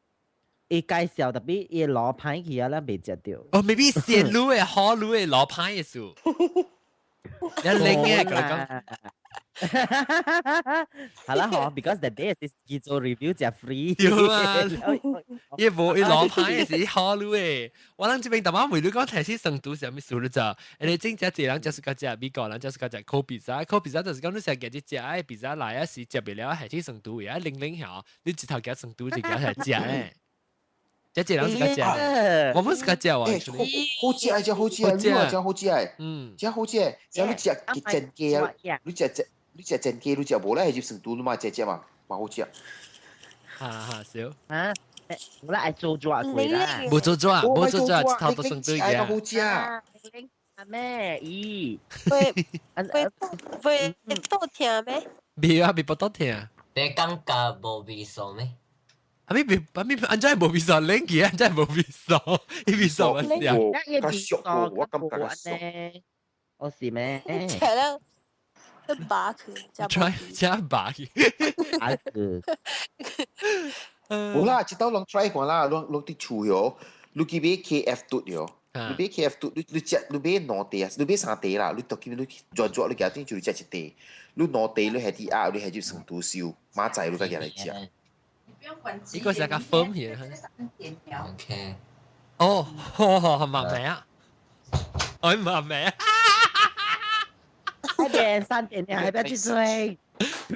伊介紹特別伊攞牌去啊，啦未食到。哦，maybe 鮮滷嘅、好滷嘅攞牌嘅數。一零嘅佢講。係啦，嗬 ，because the day is 叫做 review 就 free。對啊，伊無伊攞牌嘅是好滷嘅。我諗這邊大媽妹你講提起成都是咩數咧咋？你真正一人就是個食美國人，就是個食 cold pizza，cold pizza 就是講你成日嘅食誒 pizza 來啊時食不了係去成都嘅，零下你一頭夾成都就夾係食咧。一人是個食，我們是個食啊。好食啊，真好食啊，你話真好食啊，真好食啊，只要你食真雞啊，你食真雞，你食無咧係就成都嘛，只嘛好食。少。我愛做咗貴啦，冇做咗啊，冇做咗啊，頭都你算對係個嘅。好食啊！咩？咦？會多聽咩？未啊，未不多聽啊。你感覺無味素咩？安真係冇味素，冷嘅安真係冇味素，呢味素乜事啊？較熟喎，我感覺較熟。我是咩？食了一把佢，真白嘅。啊個，好啦，一道攏 try 看啦，攏啲厝哟，你去買 KF 嘟哟，你買 KF 嘟，你買兩地啊，你買三地啦，你到見你抓你家丁就食一地，你兩地你係啲鴨，你係就成都燒，馬仔你家人嚟食。呢個係個 firm 嘢。OK。哦，係咪咩啊？我唔係咩啊？快點3點，你還不要去追？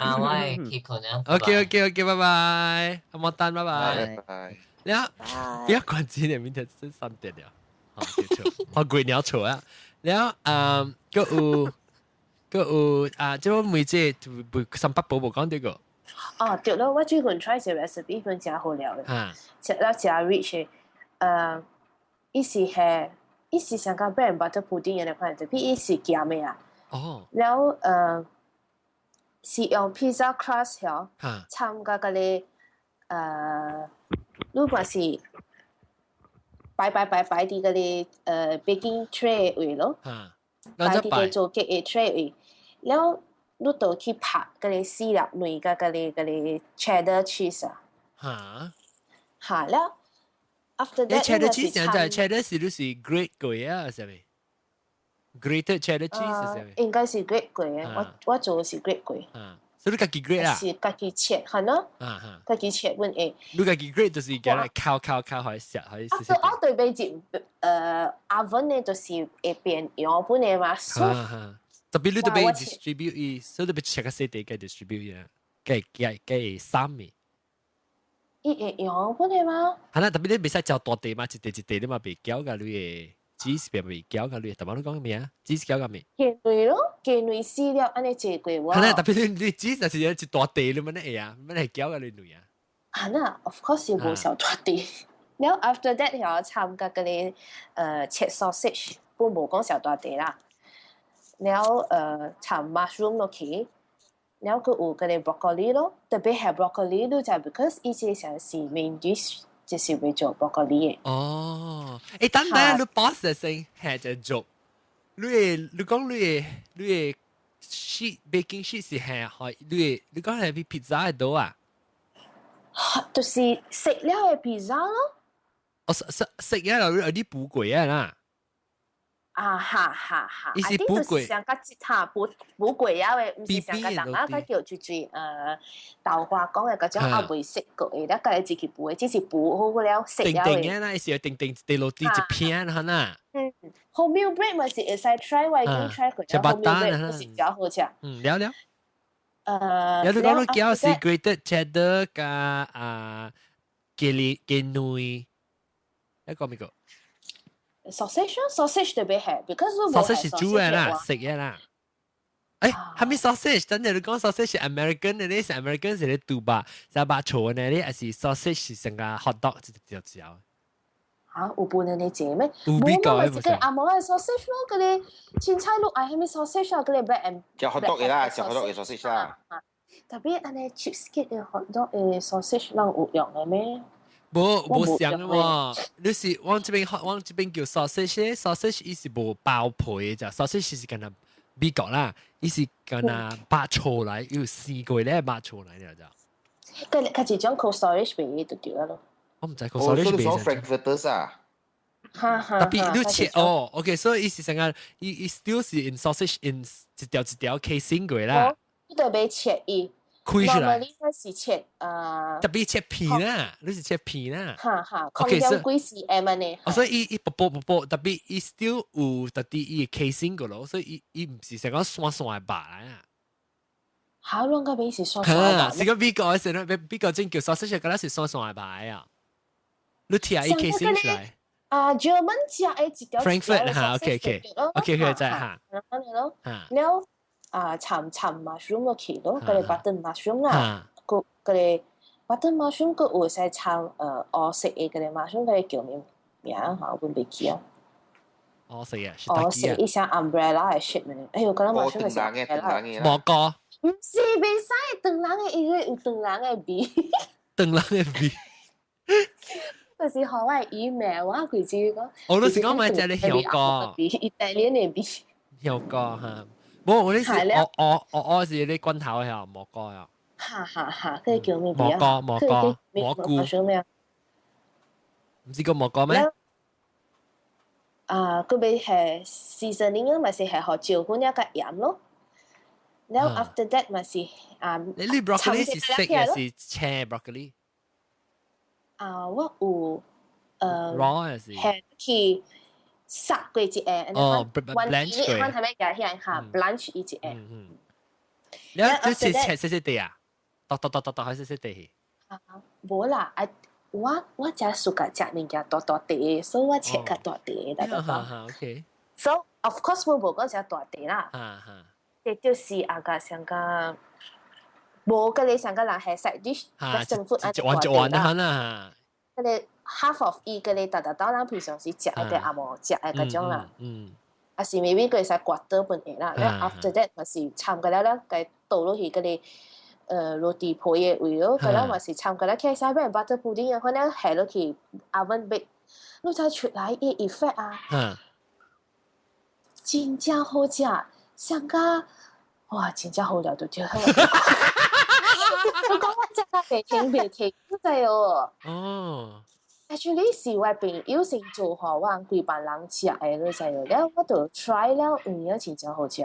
啊，我係去可能。OK，拜拜，阿莫丹，拜拜。拜拜。你啊，不要關機了，明天是3點了。好，好貴鳥錯啊！แล้ว個有啊，即係每隻三百寶寶講呢個。哦，對咯，我最近 try 隻 recipe 份真好料嘅，食了真 rich 嘅。伊是想講 bread and butter pudding 嘅款，特別伊是鹹嘅啊。哦。แล้ว是用 pizza crust 嗬，參加嗰啲如果是擺啲嗰啲baking tray 位咯，擺啲嘅做 cake 嘅 tray 位，แล้ว你就去拍嗰啲絲粒類嘅嗰啲 cheddar cheese 啊，嚇แล้ว after that cheddar cheese 就係 cheddar 是都是 grate 過啊，係咪 ？grated cheddar cheese 係咪？應該是 grate 過嘅，我做嘅是 grate 過。所以你自己 grate 啊？是自己切，係咯。自己切本誒。你自己 grate 就是叫嚟烤可以食，可以食。我對比住oven 咧，就是會變樣本嘅嘛。特別你對比 distribute 伊，所以你別食個細地嘅 distribute 啊，嘅三面。伊會樣本嘅嘛？係啦，特別你別使照大地嘛，一地你嘛別攪㗎，你嘅。cheese 邊咪攪㗎你，頭先你講咩啊 ？cheese 攪㗎咩？雞類咯，雞類飼料安尼做過喎。係啦，特別你 cheese 就是一大地你乜嘢啊？乜係攪㗎你類啊？係啦 ，of course 是冇小大地。然後 after that 又參加嗰啲切 sausage，不過冇講小大地啦。然後參 mushroom 落去，然後佢有嗰啲 broccoli 咯，特別係 broccoli 都就 because 以前成是 main dish。就是會做 broccoli 嘅。哦，等等，你 boss 嘅先係只做，你講你嘅 sheet baking sheet 是係你講係比 pizza 係多啊？就是食了嘅 pizza 咯。哦，食了有啲補貴啊啦。伊是補貴，上個節下補貴啊嘅，唔是上個人啊，佢叫住豆花講嘅嗰種我未食過嘅，咧佢自己補嘅，只是補好了食了嘅。定啦，是定地落地一片嚇啦。wholemeal bread 咪是會使 try， 我已經 try 過。wholemeal bread 唔是較好食。了。有你講到叫是 grated cheddar 加雞腿，一個咩個？sausage 特別係 ，because sausage 是豬嘅啦，食嘅啦。係咪 sausage？等陣你講 sausage 係 American 嘅咧，係 American 係咧杜巴，係把錯嘅咧，還是 sausage 係成個 hot dog 就有。有半你食咩？有比較嘅冇錯。阿冇係 sausage 咯，嗰啲青菜肉係咪 sausage 啊？嗰啲 bread and 就 hot dog 嘅啦，就 hot dog 嘅 sausage 啦。特別安尼 cheapskate 嘅 hot dog 嘅 sausage 能有用嘅咩？冇想喎，你是往這邊叫 sausage 伊是冇包皮嘅咋 ，sausage 是跟那美國啦，伊是跟那白醋來，有試過咧白醋來嘅咋。佢一種 cold storage 俾就掉咯。我唔知 cold storage 俾。frankfurters 啊。特別你切哦 ，OK， 所以伊是成個伊 still 是 in sausage in 一條 casing 過啦。你對俾切伊。開出來，你嗰時切特別切片啦，你是切片啦。OK，所以幾 cm 呢？所以伊薄，特別伊 still 有特啲伊 casing 個咯，所以伊唔是成個酸白啊。好啷個俾是酸白？是個美國嘅時候，美國真叫 sausage 嗰啲是酸白啊。你睇下伊 casing 出來。German 食嘅一條 Frankfurt 嚇 ，OK，再嚇。แล้วฉ่ำ mushroom 落去咯，嗰啲 button mushroom 啦，嗰啲 butter mushroom 個會使參我食嘅嗰啲 mushroom 佢叫咩名嚇？我唔記得。我食啊，我食一下 umbrella 嘅 shit 咩？哎，我覺得 mushroom 係 umbrella。蘑菇。唔是袂使長人嘅伊個有長人嘅味。長人嘅味。就是學我 email 我佢知講。我都是講買隻你香菇。意大利嘅味。香菇嚇，冇我呢是我是啲軍頭係蘑菇啊。哈，佢叫咩蘑菇。唔知個蘑菇咩？佢咪係 seasoning 咪是係學椒粉一個鹽咯。然後 after that 咪是你 broccoli 是色嘅是青 broccoli？ 我有raw 嘅是係去殺過一隻blanch 過，係咪嘅？係嚇 blanch 一隻。你即係細細地啊？剁係細細地。冇啦，我只屬個食物件大地，所以我切個大地得個。OK。So of course 我冇講食大地啦。亦就是個上個冇嘅你上個人係食啲 Western food 玩啦。嗰啲 half of 伊嗰啲當然平常時食嘅阿冇食嘅嗰種啦。啊是 maybe 佢使刮到半嘢啦。然後 after that 咪是參嘅啦，佢倒落去嗰啲。落地鋪嘅位咯，佢咧咪是參加咧，其實俾人 butter pudding 啊，佢咧係落去 oven bake，你就出來嘅 effect 啊，真正好食，上個哇真正好料到掉。我講我真係未停，真係哦。actually 是我朋友先做好，我幾班人食嘅都真係，然後我就 try 了，然後真正好食。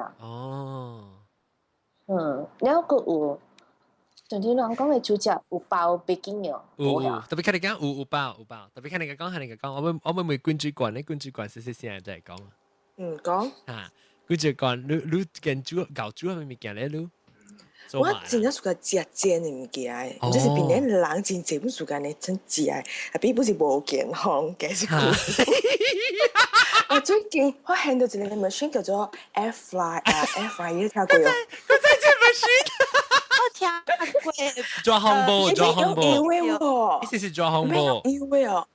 然後個有。總之，人講嘅主食有包 baking 嘅，有特別看你講有包，特別看你講，我咪關注慣，你關注慣細聲就係講。講。關注慣，你跟煮搞煮係咪物件咧？你？我真係屬食煎嘅物件，唔知是邊啲人真正唔屬嘅呢真食嘅，係比不是無健康嘅是我最近我見到一個 machine 叫做 air fryer 聽過冇？佢真係 machine。做烘焙，意思是做烘焙。以為哦，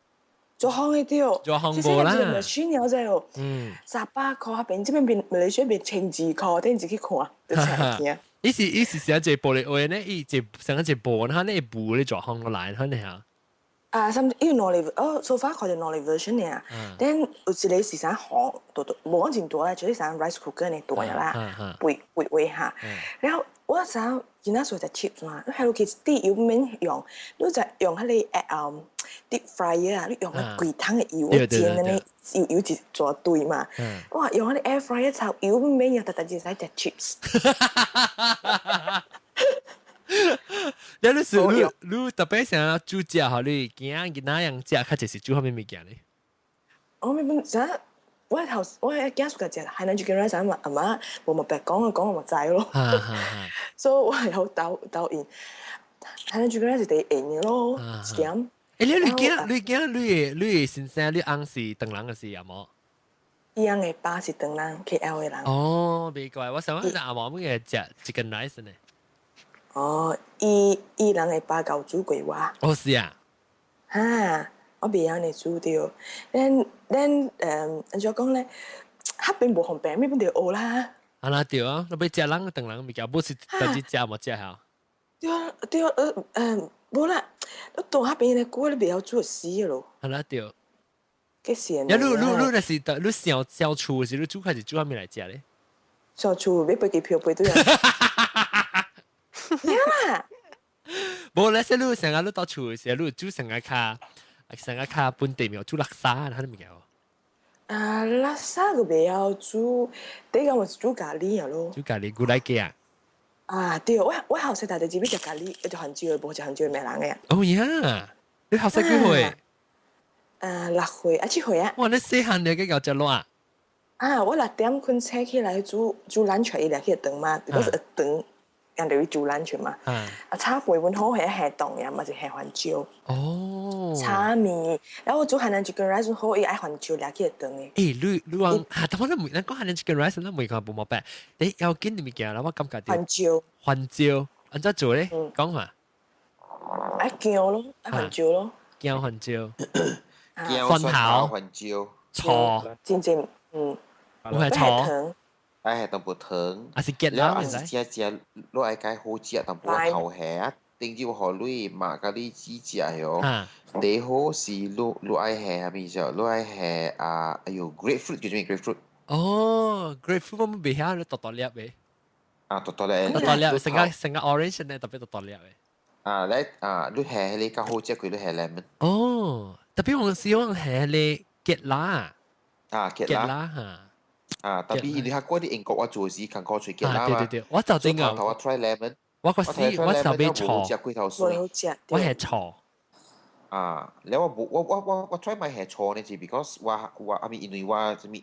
做烘嘅啲哦，做烘焙啦。machine 有隻哦，18塊，下邊這邊馬來西亞邊12塊，等自己看，就成件。意思是一隻玻璃碗咧，一隻成一隻玻，佢呢布咧做烘個來，佢呢嚇。甚至因為攞嚟，so far 佢哋攞嚟 version 嘅，then 有時你時間烘到冇講前多咧，就啲成 rice cooker 呢多嘅啦，會下，然後。我想而家做隻 chips 嘛，喺度其實啲要免用，你就用喺你deep fryer 啊，你用喺櫃桶嘅油煎嗰啲油節做對嘛。哇，用喺啲 air fryer 炒油免用，特就使隻 chips。你特別想要煮食好你，驚哪樣食，較就是煮好咩物件咧？我咪本身。我係家屬嘅食，係諗住叫佢想問阿媽，冇白講我咪制咯。所以我係有抖現，係諗住佢就第應嘅咯，點？你先生你翁是鄧人嘅事有冇？伊翁嘅爸是鄧人 KL 嘅人。哦，未怪，我想講阿媽乜嘢食chicken rice 呢？哦，伊人嘅爸教煮過話。哦，是啊。嚇！我未有你煮掉，then 再講咧，黑邊無紅餅咩邊條學啦？啊那對啊，你要食人等人物件，不是自己食冇食好。對冇啦，你到黑邊嘅鍋你未有煮死咯。啊那對。幾時啊？你那是你小廚是你煮還是煮下面來食咧？小廚你背幾票背對啊？呀！冇咧，是你成日你到廚時，你煮成個卡。成個卡本地苗煮叻沙，睇到未有？叻沙個未有煮，第一個我煮咖喱咯。煮咖喱古來雞啊！對，我後生大隻只邊食咖喱，就韓椒，冇食韓椒咩人嘅。哦呀！你後生幾歲？6歲，7歲啊！哇！你細漢你嘅有隻攞啊？我6點困醒起來煮lunch伊來去燉嘛，嗰時燉。人哋要做 lunch 嘛，炒飯碗好係下凍嘅，咪就係番椒。哦，炒麵，然後我做韓南 chicken rice 好，伊愛番椒嚟去燉嘅。你話嚇，但我都唔，你講韓南 chicken rice 都未講冇乜白，你有見你物件啦，我感覺到番椒，按怎做咧？講下。愛姜咯，愛番椒咯，姜番椒，姜蒜頭番椒，醋，真有係醋，糖，愛係淡薄糖，還是結啦，แล้วอั 咪 น 使 สิเจียๆ攞ไอ้ไก่โหเจีย淡薄頭แห่定要學你馬咖喱子เจียเหรอ 嚇，你好是攞ไอ้แห่係咪就攞ไอ้แห่哎呦 grapefruit 叫做咩 grapefruit 哦 ，grapefruit 我唔biết下，你獨粒嘅，ตัว咧獨粒，成個 orange 咧特別獨粒嘅。แล้ว攞แห่ให้你กับโหเจีย佢攞แห่ lemon 哦，特別我希望係你結啦，結結啦啦特別你睇嗰啲英國我做時近過最結嚇，啦嘛對，我就正頭我講，try lemon 我個試我就俾錯，佢頭無水好食，我係錯，แล้ว我 try มาแห่ชอเนี่ยจี because ว่าI mean 因為ว่าจะมี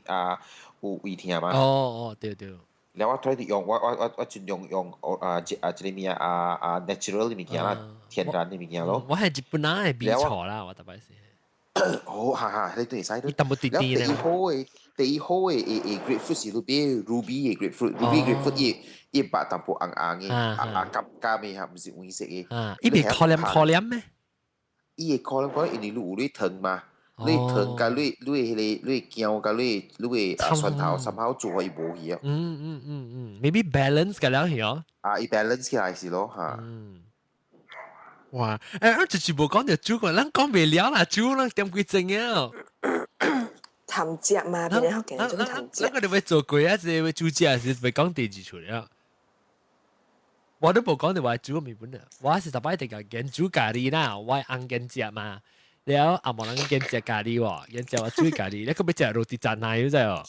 有胃痛嘛哦，對，แล้วว่า try 用我盡用這裡面natural 嘅物件啦天然嘅物件咯我係日本人係俾錯啦，我特別是，好你對晒都你淡薄啲แล้ว啲咧，第一好嘅 grapefruit 是ruby 嘅 ruby grapefruit 一白淡薄硬嘅加咩嚇唔是黃色嘅呢邊可憐咩？伊個可能講因為你有你糖嘛，你糖甲你姜甲你蒜頭三口做伊無去啊。maybe balance 㗎啦，係哦。伊 balance 起來是咯嚇。哇！我全部講到煮過，咱講未了啦，煮咱點幾鐘啊？談食嘛，邊啲學嘅種談食。咱我哋會做過啊，即係煮食是未講第二出嚟啊。我都冇講到話煮個麵本啊，我是特別定個研煮咖喱啦，我係硬研食嘛。แล้ว阿莫人研食咖喱喎，研食話煮咖喱，你咁咪食肉啲炸奶嗰隻哦。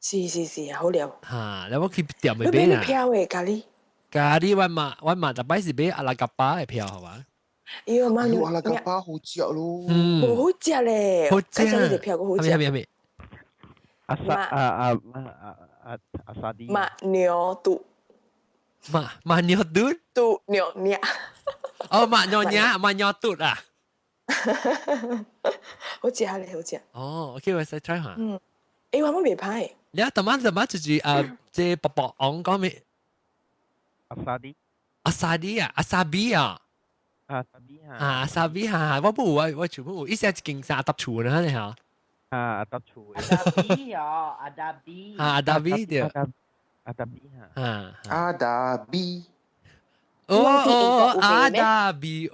是，好料。嚇，แล้ว我去店咪俾俾啊。票嘅咖喱。咖喱我嘛特別是俾阿拉甲巴嘅票係嘛？喲媽，阿拉甲巴好食咯。冇好食咧。好食。呢隻票好食。係咪？阿沙啲。馬牛肚。馬尿肚？肚尿尿。哦，馬尿肚啊！好食下你好食。哦，OK，我試 try 下。我冇未派。你啊，頭晚就是即薄薄昂講咩？阿沙啲。阿沙啲啊，阿沙比啊。阿沙比嚇，我冇我全部一下子勁曬搭厝啦，你嚇。搭厝。阿達 B 阿達 B 對。阿達 B 嚇。阿達 B。阿達 B，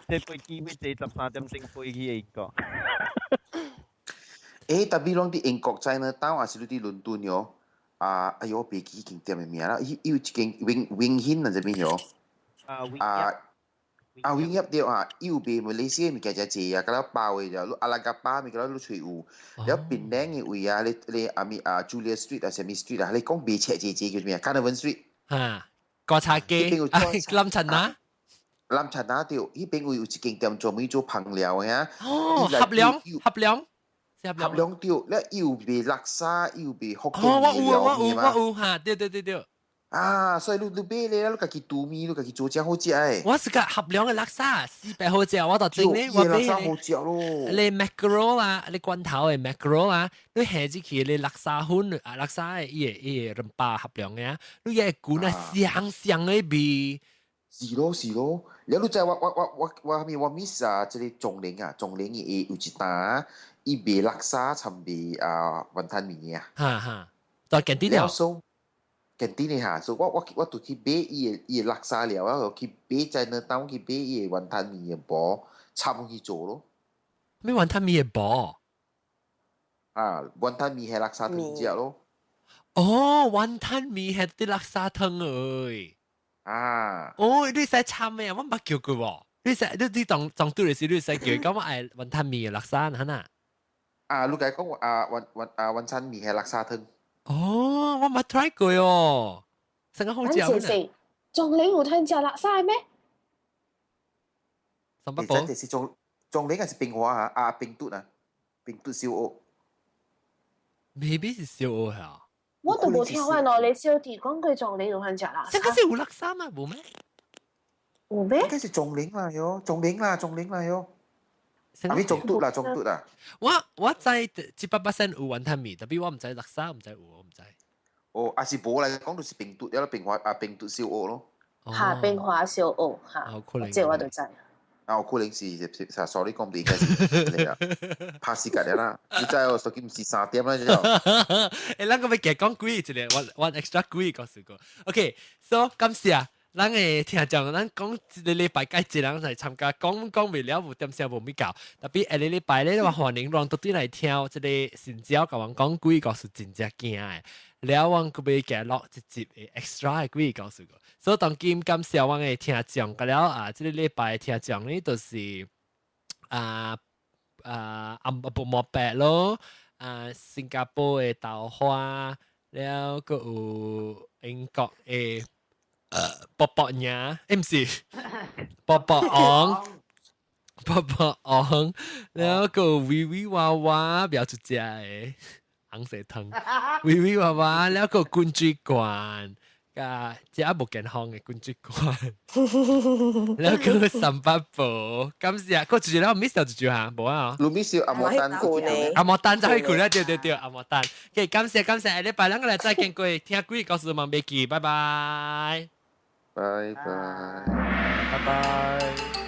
即飛機會43點鐘飛去英國。tapi 攏啲英國在呢，當還是啲倫敦喲。哎呦，我別記間店嘅名啦，有一間 Wing Hin 喺這邊喲。Wing Up 對有別馬來西亞物件就濟咁樣包嘅就，阿拉甲巴咪咁樣吹有，แล้ว檳城嘅位你Julia Street 啊，Semi Street 你講別斜濟叫咩？Carnarvon Street 個茶記，lâm陳啊。lâm陳啊對，呢邊有一間店做咩做烹料嘅嚇。合兩。合兩條，咧又別垃圾，又別福建我有嚇，對。所以你買咧，你家己煮麵，你家己做正好食誒。我是個合兩嘅垃圾，400好食，我就整咧，我買好食咯。你 mackerel 啊，你罐頭嘅 mackerel 啊，你下之期你垃圾粉垃圾嘅伊個人合兩嘅啊，你嘢罐啊香嘅味。是咯，แล้ว你知我 miss 即係仲寧嘅有一單。伊賣垃圾參賣雲吞麵啊，在近啲了。近啲呢嚇，所以我都去買伊垃圾料啊，就去買在那當去買伊雲吞麵嘅煲，參去做咯。咩雲吞麵嘅煲？雲吞麵係垃圾湯食咯。雲吞麵係啲垃圾湯誒。你使參咩啊？我冇叫過喎。你當對嚟時，你使叫咁我係雲吞麵嘅垃圾係嘛？你講雲吞麵係垃圾湯。我冇 try 過哦，成個好食啊！仲你冇聽食垃圾咩？什麼寶？是仲你係冰華冰嘟燒鵝。Maybe 是燒鵝嚇。我都冇聽過咯，你燒地講句仲你冇聽食垃圾。這個是有垃圾嗎？冇咩？冇咩？應該是仲寧啦喲。你中毒啦！我知700%有雲吞麵，特別我唔知垃圾，唔知有，我唔知。是冇啦，講到是冰嘟，有冰嘟燒鵝咯。下冰花小蚵嚇，即係我都知。有可能是sorry 講唔應該是啊，拍時間啦，你知我手機唔是3點啦之後。誒，咱個要夾講幾一個，one extra 幾個事個。OK，so 感謝。咱誒聽講，咱講一個禮拜介濟人來參加，講未了有點少無咪夠。特別下個禮拜咧，我歡迎讓到對來聽，即個新招甲阮講幾個是真正驚誒。了，阮個要加落一集誒 extra 嘅幾個事個。所以當今感謝阮誒聽眾，個了啊，即個禮拜聽眾呢，就是布莫白咯，新加坡誒豆花，了個有英國誒。薄薄nha，唔是薄薄昂，薄薄昂，แล้วก็วิวิวาวา表出只誒，昂蛇湯，วิวิวาวาแล้วก็กุญจุกวน個即係冇健康嘅กุญจุกวนแล้วก็สัมปับปู咁時啊，個住แล้ว miss 掉住嚇，冇啊ลูมิซิลอโมตัน阿莫丹就可以攰啦，對，阿莫丹。嘅感謝，你拜兩個嚟再見過，聽鬼告訴問別記，拜拜。拜拜，拜拜。